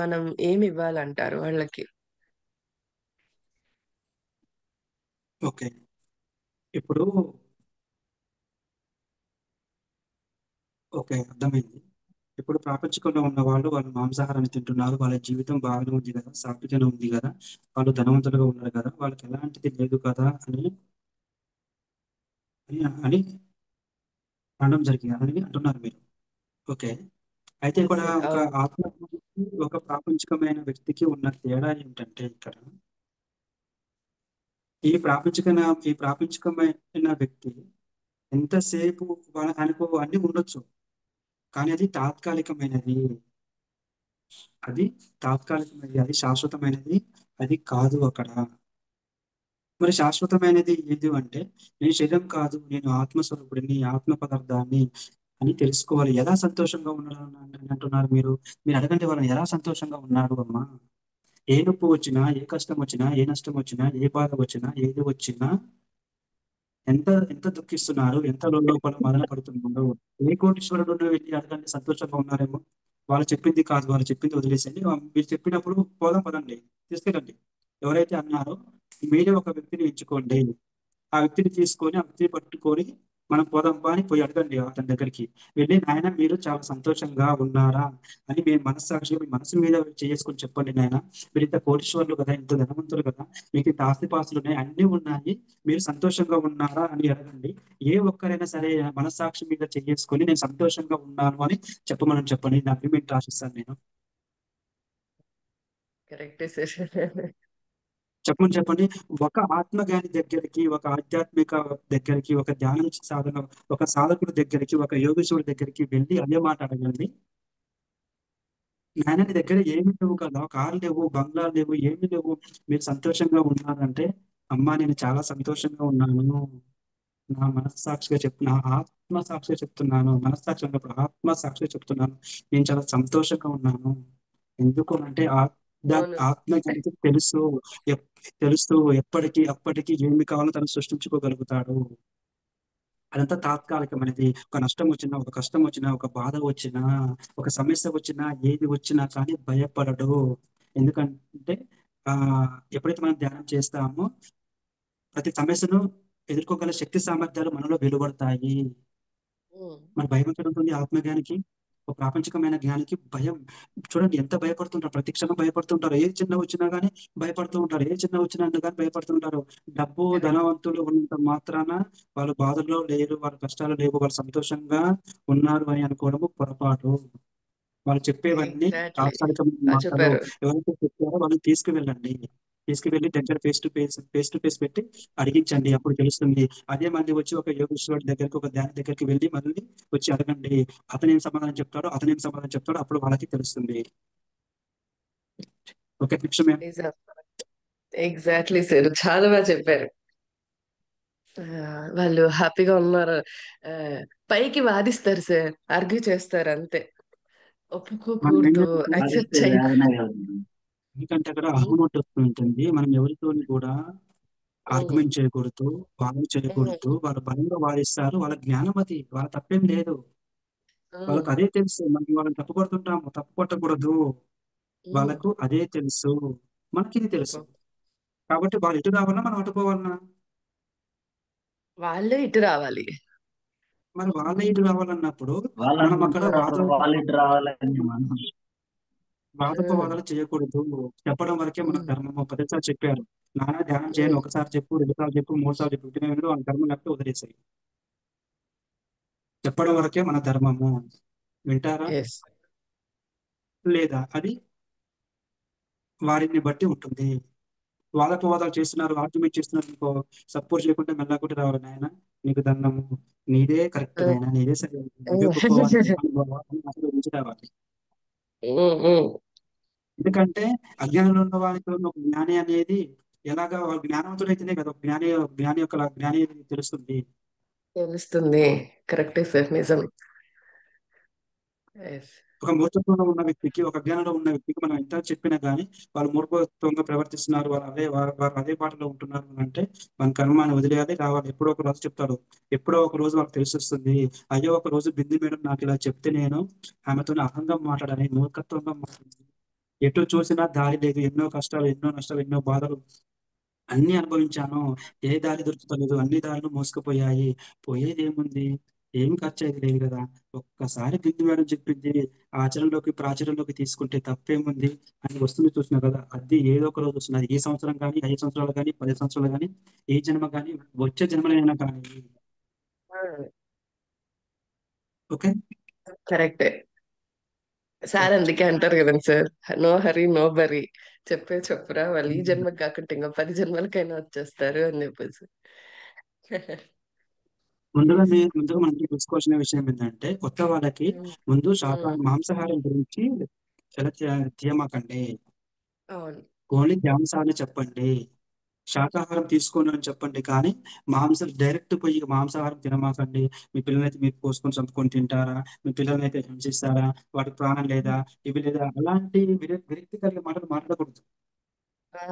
మనం ఏమి ఇవ్వాలంటారు వాళ్ళకి? ఓకే, ఇప్పుడు ఓకే, అర్థమైంది. ఇప్పుడు ప్రాపంచికంలో ఉన్న వాళ్ళు మాంసాహారాన్ని తింటున్నారు, వాళ్ళ జీవితం బాగానే ఉంది కదా, సాఫీగానే ఉంది కదా, వాళ్ళు ధనవంతులుగా ఉన్నారు కదా, వాళ్ళకి ఎలాంటిది లేదు కదా అని అని అని అనడం జరిగింది అని అంటున్నారు మీరు. ఓకే, అయితే ఎస్ ఇక్కడ సార్, ఒక అవును. ఆత్మకి ఒక ప్రాపంచికమైన వ్యక్తికి ఉన్న తేడా ఏంటంటే, ఇక్కడ ఈ ప్రాపంచికమైన వ్యక్తి ఎంతసేపు ఆయనకు అన్ని ఉండొచ్చు, కానీ అది తాత్కాలికమైనది, అది తాత్కాలికమైనది, అది శాశ్వతమైనది అది కాదు అక్కడ. మరి శాశ్వతమైనది ఏది అంటే, నేను శరీరం కాదు, నేను ఆత్మస్వరూపుడిని, ఆత్మ పదార్థాన్ని అని తెలుసుకోవాలి. ఎలా సంతోషంగా ఉన్నారు అని అంటున్నారు మీరు? మీరు అడగండి వాళ్ళని, ఎలా సంతోషంగా ఉన్నారు అమ్మా? ఏ నొప్పి వచ్చినా, ఏ కష్టం వచ్చినా, ఏ నష్టం వచ్చినా, ఏ బాధ వచ్చినా, ఏది వచ్చినా ఎంత ఎంత దుఃఖిస్తున్నారు, ఎంత లోపల మదన పడుతున్నారు? ఏ కోటీశ్వరుడు వెళ్ళి అడగండి సంతోషంగా ఉన్నారేమో. వాళ్ళు చెప్పింది కాదు, వాళ్ళు చెప్పింది వదిలేసండి. మీరు చెప్పినప్పుడు పోదాం పదండి, తీసుకెళ్ళండి. ఎవరైతే అన్నారో మీరే ఒక వ్యక్తిని ఎంచుకోండి, ఆ వ్యక్తిని తీసుకొని ఆ వ్యక్తిని పట్టుకొని మనం పోదాంపా అని పోయి అడగండి అతని దగ్గరికి. వెళ్ళి, నాయన మీరు చాలా సంతోషంగా ఉన్నారా అని మీ మనస్సాక్షిగా మీ మనసు మీద చేసుకొని చెప్పండి నాయన. మీరు ఇంత కోటీశ్వరులు కదా, ఇంత ధనవంతులు కదా, మీకు ఇంత ఆస్తిపాస్తులు ఉన్నాయి, అన్నీ ఉన్నాయి, మీరు సంతోషంగా ఉన్నారా అని అడగండి. ఏ ఒక్కరైనా సరే మనస్సాక్షి మీద చేసుకొని నేను సంతోషంగా ఉన్నాను అని చెప్పమని చెప్పండి. నా అగ్రిమెంట్ రాసిస్తాను నేను. కరెక్టే సార్. చెప్పమని చెప్పండి. ఒక ఆత్మజ్ఞాని దగ్గరికి, ఒక ఆధ్యాత్మిక దగ్గరికి, ఒక ధ్యానం సాధన, ఒక సాధకుడి దగ్గరికి, ఒక యోగేశ్వరుడి దగ్గరికి వెళ్ళి అదే మాట అడగండి. నాయన నీ దగ్గర ఏమి లేవు కదా, కార్లు లేవు, బంగ్లాలు లేవు, ఏమి లేవు, మీరు సంతోషంగా ఉన్నారంటే, అమ్మా నేను చాలా సంతోషంగా ఉన్నాను. నా మనస్సాక్షిగా నా ఆత్మ సాక్షిగా చెప్తున్నాను. మనస్సాక్షి అన్నప్పుడు ఆత్మ సాక్షిగా చెప్తున్నాను. నేను చాలా సంతోషంగా ఉన్నాను. ఎందుకు అంటే అవును. ఆత్మజ్ఞానికి తెలుసు, ఎప్ తెలుసు ఎప్పటికి అప్పటికి ఏమి కావాలో తను సృష్టించుకోగలుగుతాడు. అదంతా తాత్కాలికమైనది. ఒక నష్టం వచ్చినా, ఒక కష్టం వచ్చినా, ఒక బాధ వచ్చినా, ఒక సమస్య వచ్చినా, ఏది వచ్చినా కానీ భయపడడు. ఎందుకంటే ఎప్పుడైతే మనం ధ్యానం చేస్తామో ప్రతి సమస్యను ఎదుర్కోగల శక్తి సామర్థ్యాలు మనలో వెలువడతాయి. ఉమ్, మన భయం ఎక్కడ ఉంటుంది ఆత్మజ్ఞానికి? ఒక ప్రాపంచికమైన జ్ఞానికి భయం. చూడండి ఎంత భయపడుతుంటారు, ప్రతి క్షణం భయపడుతుంటారు. ఏది చిన్న వచ్చినా గానీ భయపడుతూ ఉంటారు. ఏది చిన్న వచ్చినా కానీ భయపడుతూ ఉంటారు. డబ్బు correct. ధనవంతులు ఉన్నంత మాత్రాన వాళ్ళు బాధల్లో లేరు, వాళ్ళ కష్టాలు లేవు, వాళ్ళు సంతోషంగా ఉన్నారు అని అనుకోవడము పొరపాటు. వాళ్ళు చెప్పేవన్నీ ఎగ్జాక్ట్లీ. తాత్కాలికమైన బాగా మాటలు. చెప్పారు. ఎవరైతే చెప్పారో వాళ్ళని తీసుకువెళ్ళండి. తీసుకువెళ్ళి దగ్గర ఫేస్ టు ఫేస్ పెట్టి అడిగించండి. అప్పుడు తెలుస్తుంది. అదే మళ్ళీ వచ్చి ఒక యోగేశ్వరుడి దగ్గరికి, ఒక ధ్యాని దగ్గరికి వెళ్ళి మళ్ళీ వచ్చి అడగండి. అతనేం సమాధానం చెప్తాడో, అతనేం సమాధానం చెప్తాడో అప్పుడు వాళ్ళకి తెలుస్తుంది. ఓకే. నెక్స్ట్ మేము నిజం. ఎగ్జాక్ట్లీ సార్, చాలా బాగా చెప్పారు. ఆ, వాళ్ళు హ్యాపీగా ఉన్నారు. ఆ, పైకి వాదిస్తారు సార్, ఆర్గ్యూ చేస్తారు అంతే, మనం ఒప్పుకోకూడదు, ఏంటంటే యాక్సెప్ట్ బాధిస్తే చేయకూడదు. వేదనే కాదు. ఎందుకంటే అక్కడ అహం ఒకటి వస్తుంటుంది. మనం ఎవరితోని కూడా ఆర్గ్యుమెంట్ చేయకూడదు, వాదన చేయకూడదు. వాళ్ళ బలంగా వాదిస్తారు. వాళ్ళ జ్ఞానం అది. వాళ్ళ తప్పేం లేదు. వాళ్ళకి అదే తెలుసు. మనం వాళ్ళని తప్పు కొడుతుంటాము. తప్పు కొట్టకూడదు. వాళ్ళకు అదే తెలుసు. మనకిది తెలుసు. కాబట్టి వాళ్ళు ఎటు రావాలన్నా మనం అటు పోవాలన్నా. వాళ్ళే ఇటు రావాలి. మరి వాళ్ళే ఇటు రావాలన్నప్పుడు వాళ్ళు మనం అక్కడ అనుకుంటారు వాళ్ళు ఇటు రావాలని మనం. వాదోపవాదాలు చేయకూడదు. చెప్పడం వరకే మన ధర్మము. 10 సార్లు చెప్పారు. నాన్న ధ్యానం చేయని ఒకసారి చెప్పు, 2 సార్లు చెప్పు, 3 సార్లు చెప్పు. వింటూనే వినడు. వాళ్ళ ధర్మం లేకపోతే వదిలేసేయి. చెప్పడం వరకే మన ధర్మము. వింటారా? ఎస్. లేదా? అది వారిని బట్టి ఉంటుంది. వాదోపవాదాలు చేస్తున్నారు, ఆర్గ్యుమెంట్ చేస్తున్నారు అనుకో, సపోర్ట్ చేయకుండా మెల్లకుంట రావాలి. నాయన నీకు దండము. నీదే కరెక్ట్ నాయన. నీదే సరైనది. నువ్వే గొప్పవాడివి మహానుభావ అని ఆశీర్వదించి రావాలి. ఎందుకంటే అజ్ఞానంలో ఉన్న వానికి ఒక జ్ఞాని అనేది ఎలాగా వాడు జ్ఞానవంతుడైతేనే కదా ఒక జ్ఞాని యొక్క జ్ఞాని అనేది తెలుస్తుంది. తెలుస్తుంది. కరెక్టే సార్, నిజం. ఎస్. ఒక మూర్ఖత్వంలో ఉన్న వ్యక్తికి, ఒక అజ్ఞానంలో ఉన్న వ్యక్తికి మనం ఎంత చెప్పినా గానీ వాళ్ళు మూర్ఖత్వంగా ప్రవర్తిస్తున్నారు. వారు అదే బాటలో ఉంటున్నారు అంటే మన కర్మాన్ని వదిలేయాలి, రావాలి. ఎప్పుడో ఒక రోజు చెప్తాడు. ఎప్పుడో ఒక రోజు వాళ్ళకి తెలిసొస్తుంది. అయ్యో ఒక రోజు బిందు మేడం నాకు ఇలా చెప్తే నేను ఆమెతోని అహంగా మాట్లాడాలి, మూర్ఖత్వంగా మాట్లాడాలి. ఎటు చూసినా దారి లేదు. ఎన్నో కష్టాలు, ఎన్నో నష్టాలు, ఎన్నో బాధలు అన్నీ అనుభవించాను. ఏ దారి దొరుకుతలేదు. అన్ని దారులు మూసుకుపోయాయి. పోయేదేముంది? ఏం ఖర్చయితే లేదు గదా! ఒక్కసారి బిందు మేడం చెప్పింది ఆచరణలోకి, ప్రాచుర్యంలోకి తీసుకుంటే తప్పేముంది అని వస్తుంది చూసినావు గదా! అది ఏదో ఒక రోజు వస్తుంది. అది ఈ సంవత్సరం గానీ, 5 సంవత్సరాలు గానీ, 10 సంవత్సరాలు గానీ, ఈ జన్మ గానీ, వచ్చే జన్మలైనా కానీ. ఓకే. కరెక్టే సార్, రైట్. అందుకే అంటారు కదండి sir, no hurry no worry. చెప్పురా వాళ్ళు ఈ జన్మకి కాకుండా ఇంకా 10 జన్మలకైనా వచ్చేస్తారు అని చెప్పేసి. ముందుగా మనం తెలుసుకోవాల్సిన విషయం ఏంటంటే, కొత్త వాళ్ళకి ముందు మాంసాహారం గురించి ఎలా తీయమాకండి. అవును. ఓన్లీ మాంసాహారం చెప్పండి. శాకాహారం తీసుకోండి అని చెప్పండి. కానీ డైరెక్ట్ పోయి మాంసాహారం తినమాకండి. మీ పిల్లలనైతే మీరు కోసుకొని చంపుకొని తింటారా? మీ పిల్లలనైతే హింసిస్తారా? వాటికి ప్రాణం లేదా? ఇవి లేదా? అలాంటి విరక్తి కలిగే మాటలు మాట్లాడకూడదు. ఆ,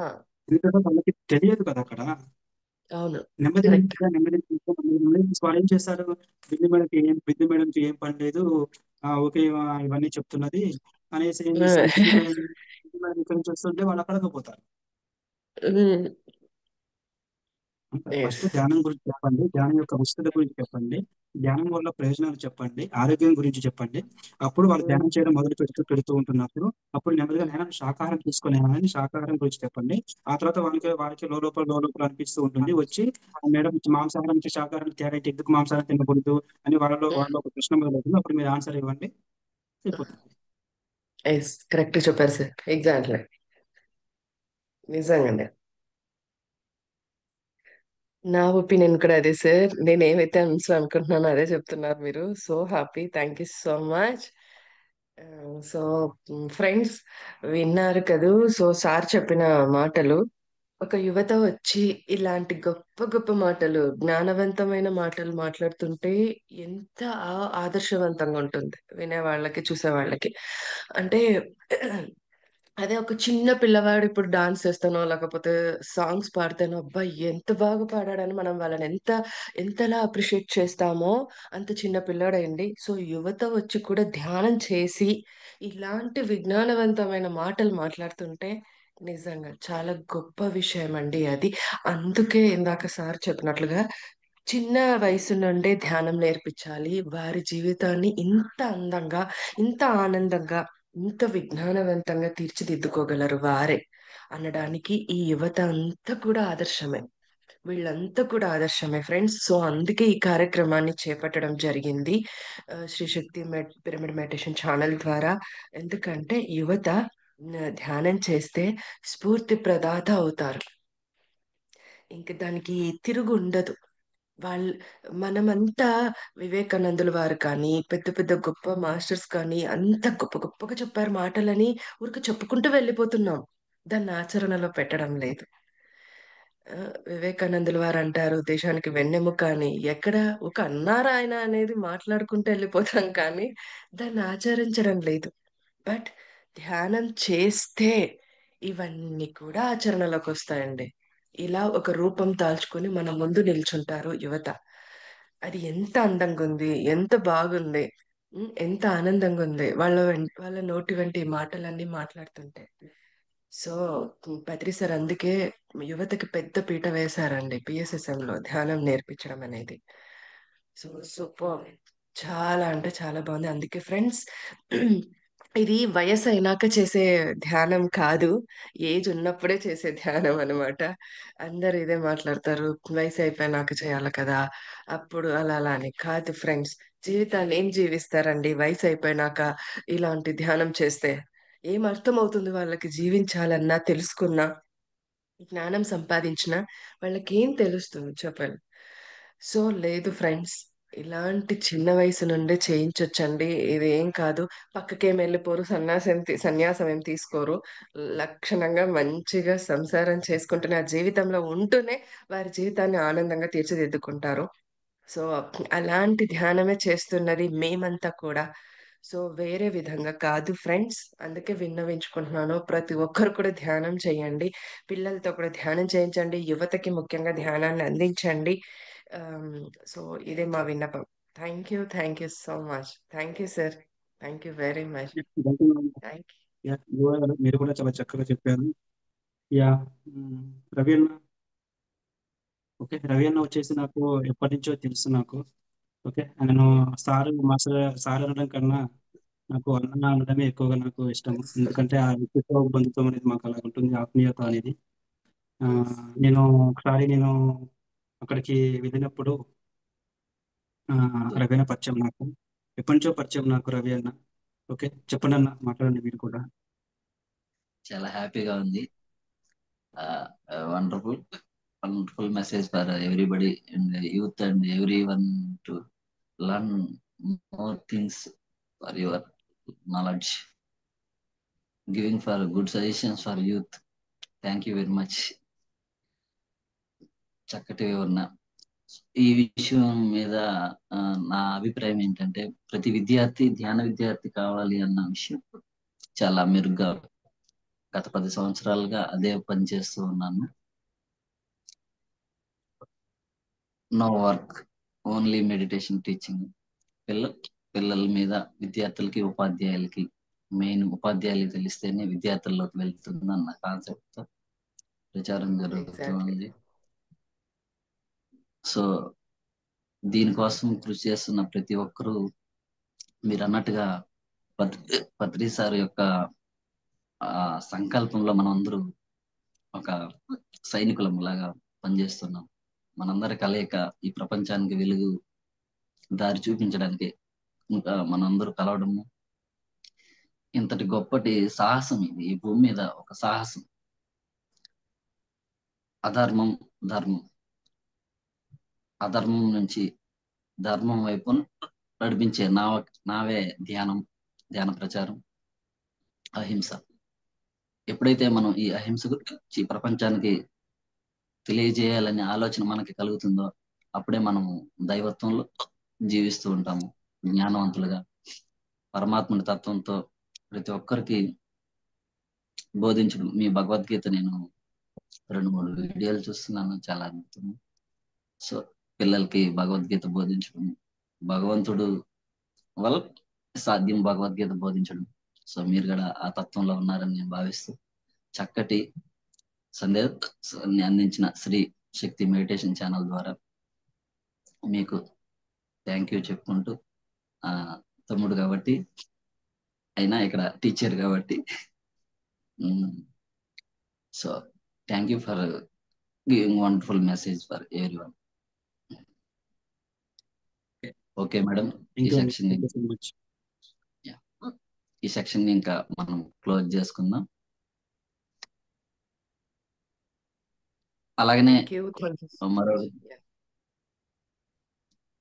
ఎందుకంటే వాళ్ళకి తెలియదు కదా అక్కడ. అవును. నెమ్మది కరెక్ట్. నెమ్మదిగా వాడేం చేస్తాడు? బిందు మేడంకి ఏం పని లేదు. ఓకే. ఇవన్నీ చెప్తున్నది అనేసి ఏం చేస్తారు? బిందు మేడం ఇక్కడి నుంచి వస్తుంటే వాళ్ళు అడగకపోతారు. First yes. ధ్యానం గురించి చెప్పండి, ధ్యానం యొక్క విస్తృత గురించి చెప్పండి, ధ్యానం వల్ల ప్రయోజనాలు చెప్పండి, ఆరోగ్యం గురించి చెప్పండి. అప్పుడు వాళ్ళు ధ్యానం చేయడం మొదలు పెడుతూ ఉంటున్నప్పుడు అప్పుడు నెమ్మదిగా నేను శాకాహారం తీసుకునేవాడిని, శాకాహారం గురించి చెప్పండి. ఆ తర్వాత వాళ్ళకి లోపల అనిపిస్తూ ఉంటుంది వచ్చి, మేడం మాంసాహారం నుంచి శాకాహారం తేడా ఏంటి? ఎందుకు మాంసాహారం తినకూడదు అని వాళ్ళలో ఒక ప్రశ్న మొదలవుతుంది. అప్పుడు మీరు ఆన్సర్ ఇవ్వండి, అయిపోతుంది. ఎస్, కరెక్ట్ చెప్పారు సార్. ఎగ్జాక్ట్లీ, నిజంగానే. నా ఒపీనియన్ కూడా అదే సార్. నేను ఏమైతే ఆన్సర్ అనుకుంటున్నానో అదే చెప్తున్నారు మీరు. So happy, thank you so much. So friends, విన్నారు కదూ. సో సార్ చెప్పిన మాటలు, ఒక యువత వచ్చి ఇలాంటి గొప్ప గొప్ప మాటలు, జ్ఞానవంతమైన మాటలు మాట్లాడుతుంటే ఎంత ఆదర్శవంతంగా ఉంటుంది వినే వాళ్ళకి, చూసే వాళ్ళకి. అంటే అదే ఒక చిన్న పిల్లవాడు ఇప్పుడు డాన్స్ చేస్తానో లేకపోతే సాంగ్స్ పాడితేనో, అబ్బా ఎంత బాగా పాడాడని మనం వాళ్ళని ఎంతలా అప్రిషియేట్ చేస్తామో, అంత చిన్న పిల్లాడండి. సో యువత వచ్చి కూడా ధ్యానం చేసి ఇలాంటి విజ్ఞానవంతమైన మాటలు మాట్లాడుతుంటే నిజంగా చాలా గొప్ప విషయం అండి అది. అందుకే ఇందాక సార్ చెప్పినట్లుగా చిన్న వయసు నుండే ధ్యానం నేర్పించాలి. వారి జీవితాన్ని ఇంత అందంగా, ఇంత ఆనందంగా, ఇంత విజ్ఞానవంతంగా తీర్చిదిద్దుకోగలరు వారే అనడానికి ఈ యువత అంతా కూడా ఆదర్శమే. వీళ్ళంతా కూడా ఆదర్శమే ఫ్రెండ్స్. సో అందుకే ఈ కార్యక్రమాన్ని చేపట్టడం జరిగింది, శ్రీ శక్తి పిరమిడ్ మెడిటేషన్ ఛానల్ ద్వారా. ఎందుకంటే యువత ధ్యానం చేస్తే స్ఫూర్తి ప్రదాత అవుతారు. ఇంక దానికి తిరుగు ఉండదు. వాళ్ళు, మనమంతా వివేకానందుల వారు కానీ, పెద్ద పెద్ద గొప్ప మాస్టర్స్ కానీ, అంత గొప్ప గొప్పగా చెప్పారు మాటలని ఊరికే చెప్పుకుంటూ వెళ్ళిపోతున్నాం. దాన్ని ఆచరణలో పెట్టడం లేదు. వివేకానందుల వారు అంటారు దేశానికి వెన్నెముక అని. ఎక్కడ ఒక అన్నారా ఆయన అనేది మాట్లాడుకుంటూ వెళ్ళిపోతాం కానీ దాన్ని ఆచరించడం లేదు. బట్ ధ్యానం చేస్తే ఇవన్నీ కూడా ఆచరణలోకి వస్తాయండి. ఇలా ఒక రూపం దాల్చుకొని మన ముందు నిల్చుంటారు యువత. అది ఎంత అందంగా ఉంది, ఎంత బాగుంది, ఎంత ఆనందంగా ఉంది వాళ్ళ నోటి వెంట ఈ మాటలన్నీ మాట్లాడుతుంటే. సో పత్రి సార్ అందుకే యువతకి పెద్ద పీట వేశారండి PSSM లో ధ్యానం నేర్పించడం అనేది. సో సూపర్, చాలా అంటే చాలా బాగుంది. అందుకే ఫ్రెండ్స్, ఇది వయసు అయినాక చేసే ధ్యానం కాదు, ఏజ్ ఉన్నప్పుడే చేసే ధ్యానం అన్నమాట. అందరు ఇదే మాట్లాడతారు, వయసు అయిపోయినాక చేయాలి కదా, అప్పుడు అలా అలా అని కాదు ఫ్రెండ్స్. జీవితాన్ని ఏం జీవిస్తారండి వయసు అయిపోయినాక ఇలాంటి ధ్యానం చేస్తే? ఏం అర్థం అవుతుంది వాళ్ళకి? జీవించాలన్నా, తెలుసుకున్నా, జ్ఞానం సంపాదించిన వాళ్ళకి ఏం తెలుస్తుంది చెప్పండి? సో లేదు ఫ్రెండ్స్, ఇలాంటి చిన్న వయసు నుండే చేయించొచ్చండి. ఇది ఏం కాదు, పక్కకేం వెళ్ళిపోరు, సన్యాసం ఏం తీసుకోరు. లక్షణంగా మంచిగా సంసారం చేసుకుంటూనే, ఆ జీవితంలో ఉంటూనే వారి జీవితాన్ని ఆనందంగా తీర్చిదిద్దుకుంటారు. సో అలాంటి ధ్యానమే చేస్తున్నది మేమంతా కూడా. సో వేరే విధంగా కాదు ఫ్రెండ్స్. అందుకే విన్నవించుకుంటున్నాను, ప్రతి ఒక్కరు కూడా ధ్యానం చేయండి. పిల్లలతో కూడా ధ్యానం చేయించండి. యువతకి ముఖ్యంగా ధ్యానాన్ని అందించండి. ఆమ్, సో ఇదే మా విన్నపం. Thank you so much. Thank you sir. Thank you very much. Thank yeah, మీరు కూడా చాలా చక్కగా చెప్పారు. యా. మ్, రవి అన్న. ఓకే, రవి అన్న వచ్చేసి నాకు ఎప్పటి నుంచో తెలుసు నాకు. ఓకే, నేను సార్ అనడం కన్నా నాకు అన్న అనడమే ఎక్కువగా నాకు ఇష్టం. ఎందుకంటే ఆ వ్యక్తిత్వ బంధుత్వం అనేది మాకు అలా ఉంటుంది, ఆత్మీయత అనేది. ఆ, యూ. నేను అక్కడికి వెళ్ళినప్పుడు రవి అన్న పరిచయం నాకు, ఎప్పటి నుంచో పరిచయం నాకు రవి అన్న. ఓకే, చెప్పండి అన్న, మాట్లాడండి మీరు కూడా. చాలా హ్యాపీగా ఉంది. Wonderful wonderful message for everybody and youth and every one to learn more things for your knowledge, giving for good suggestions for youth. Thank you very much. చక్కటి వివరణ. ఈ విషయం మీద ఆ, నా అభిప్రాయం ఏంటంటే, ప్రతి విద్యార్థి ధ్యాన విద్యార్థి కావాలి అన్న విషయం చాలా మెరుగ్గా గత 10 సంవత్సరాలుగా అదే పని చేస్తూ ఉన్నాను. No work, only meditation teaching. పిల్లల మీద, విద్యార్థులకి, ఉపాధ్యాయులకి, మెయిన్ ఉపాధ్యాయులకి తెలిస్తేనే విద్యార్థుల్లోకి వెళ్తుంది అన్న కాన్సెప్ట్ తో ప్రచారం ఎగ్జాక్ట్లీ. జరుగుతుంది. సో దీనికోసం కృషి చేస్తున్న ప్రతి ఒక్కరూ మీరు అన్నట్టుగా పత్రి సార్ యొక్క సంకల్పంలో మనం అందరూ ఒక సైనికులం లాగా పనిచేస్తున్నాం. మనందరి కలయిక ఈ ప్రపంచానికి వెలుగు దారి చూపించడానికి ఇంకా మనందరూ కలవడము ఇంతటి గొప్పటి సాహసం. ఇది ఈ భూమి మీద ఒక సాహసం. అధర్మం ధర్మం, అధర్మం నుంచి ధర్మం వైపు నడిపించే నావే ధ్యాన ప్రచారం, అహింస. ఎప్పుడైతే మనం ఈ అహింస గురించి ప్రపంచానికి తెలియజేయాలనే ఆలోచన మనకి కలుగుతుందో అప్పుడే మనము దైవత్వంలో జీవిస్తూ ఉంటాము. జ్ఞానవంతులుగా పరమాత్ముని తత్వంతో ప్రతి ఒక్కరికి బోధించడం. మీ భగవద్గీత నేను 2-3 వీడియోలు చూస్తున్నాను, చాలా అద్భుతం. సో పిల్లలకి భగవద్గీత బోధించడం, భగవంతుడు వల్ల సాధ్యం భగవద్గీత బోధించడం. సో మీరు కూడా ఆ తత్వంలో ఉన్నారని నేను భావిస్తూ చక్కటి సందేశాన్ని అందించిన శ్రీ శక్తి మెడిటేషన్ ఛానల్ ద్వారా మీకు థ్యాంక్ యూ చెప్పుకుంటూ, తమ్ముడు కాబట్టి అయినా ఇక్కడ టీచర్ కాబట్టి, so thank you for giving wonderful message for everyone. Okay madam, ఈ సెక్షన్ ని ఇంకా మనం క్లోజ్ చేసుకుందాం. అలాగనే మరో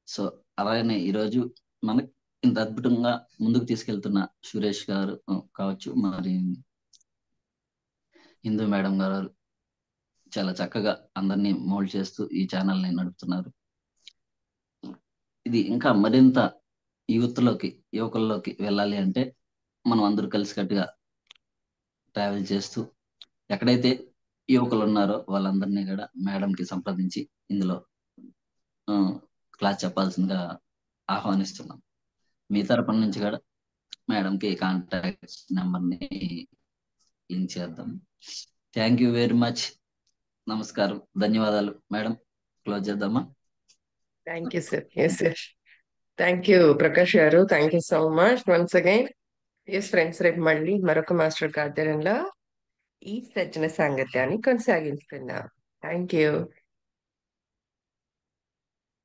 సో అలాగనే ఈరోజు మనకి ఇంత అద్భుతంగా ముందుకు తీసుకెళ్తున్న సురేష్ గారు కావచ్చు, మరి హిందూ మేడం గారు చాలా చక్కగా అందరినీ మోల్డ్ చేస్తూ ఈ ఛానల్ ని నడుపుతున్నారు. ఇది ఇంకా మరింత యువకుల్లోకి వెళ్ళాలి అంటే మనం అందరూ కలిసికట్టుగా ట్రావెల్ చేస్తూ ఎక్కడైతే యువకులు ఉన్నారో వాళ్ళందరినీ కూడా మేడం కి సంప్రదించి ఇందులో క్లాస్ చెప్పాల్సిందిగా ఆహ్వానిస్తున్నాం. మీ తరపున నుంచి కూడా మేడం కి కాంటాక్ట్ నెంబర్ ని లింక్ చేద్దాం. Thank you very much. నమస్కారం, ధన్యవాదాలు మేడం. క్లోజ్ చేద్దామా? Thank you sir. Yes sir, thank you Prakash గారు. Thank you so much once again. Yes friends, రేపు మళ్ళీ మరొక మాస్టర్ ఆధ్వర్యంలో ఈ సజ్జన సాంగత్యాన్ని కొనసాగించుకుందాం. Thank you.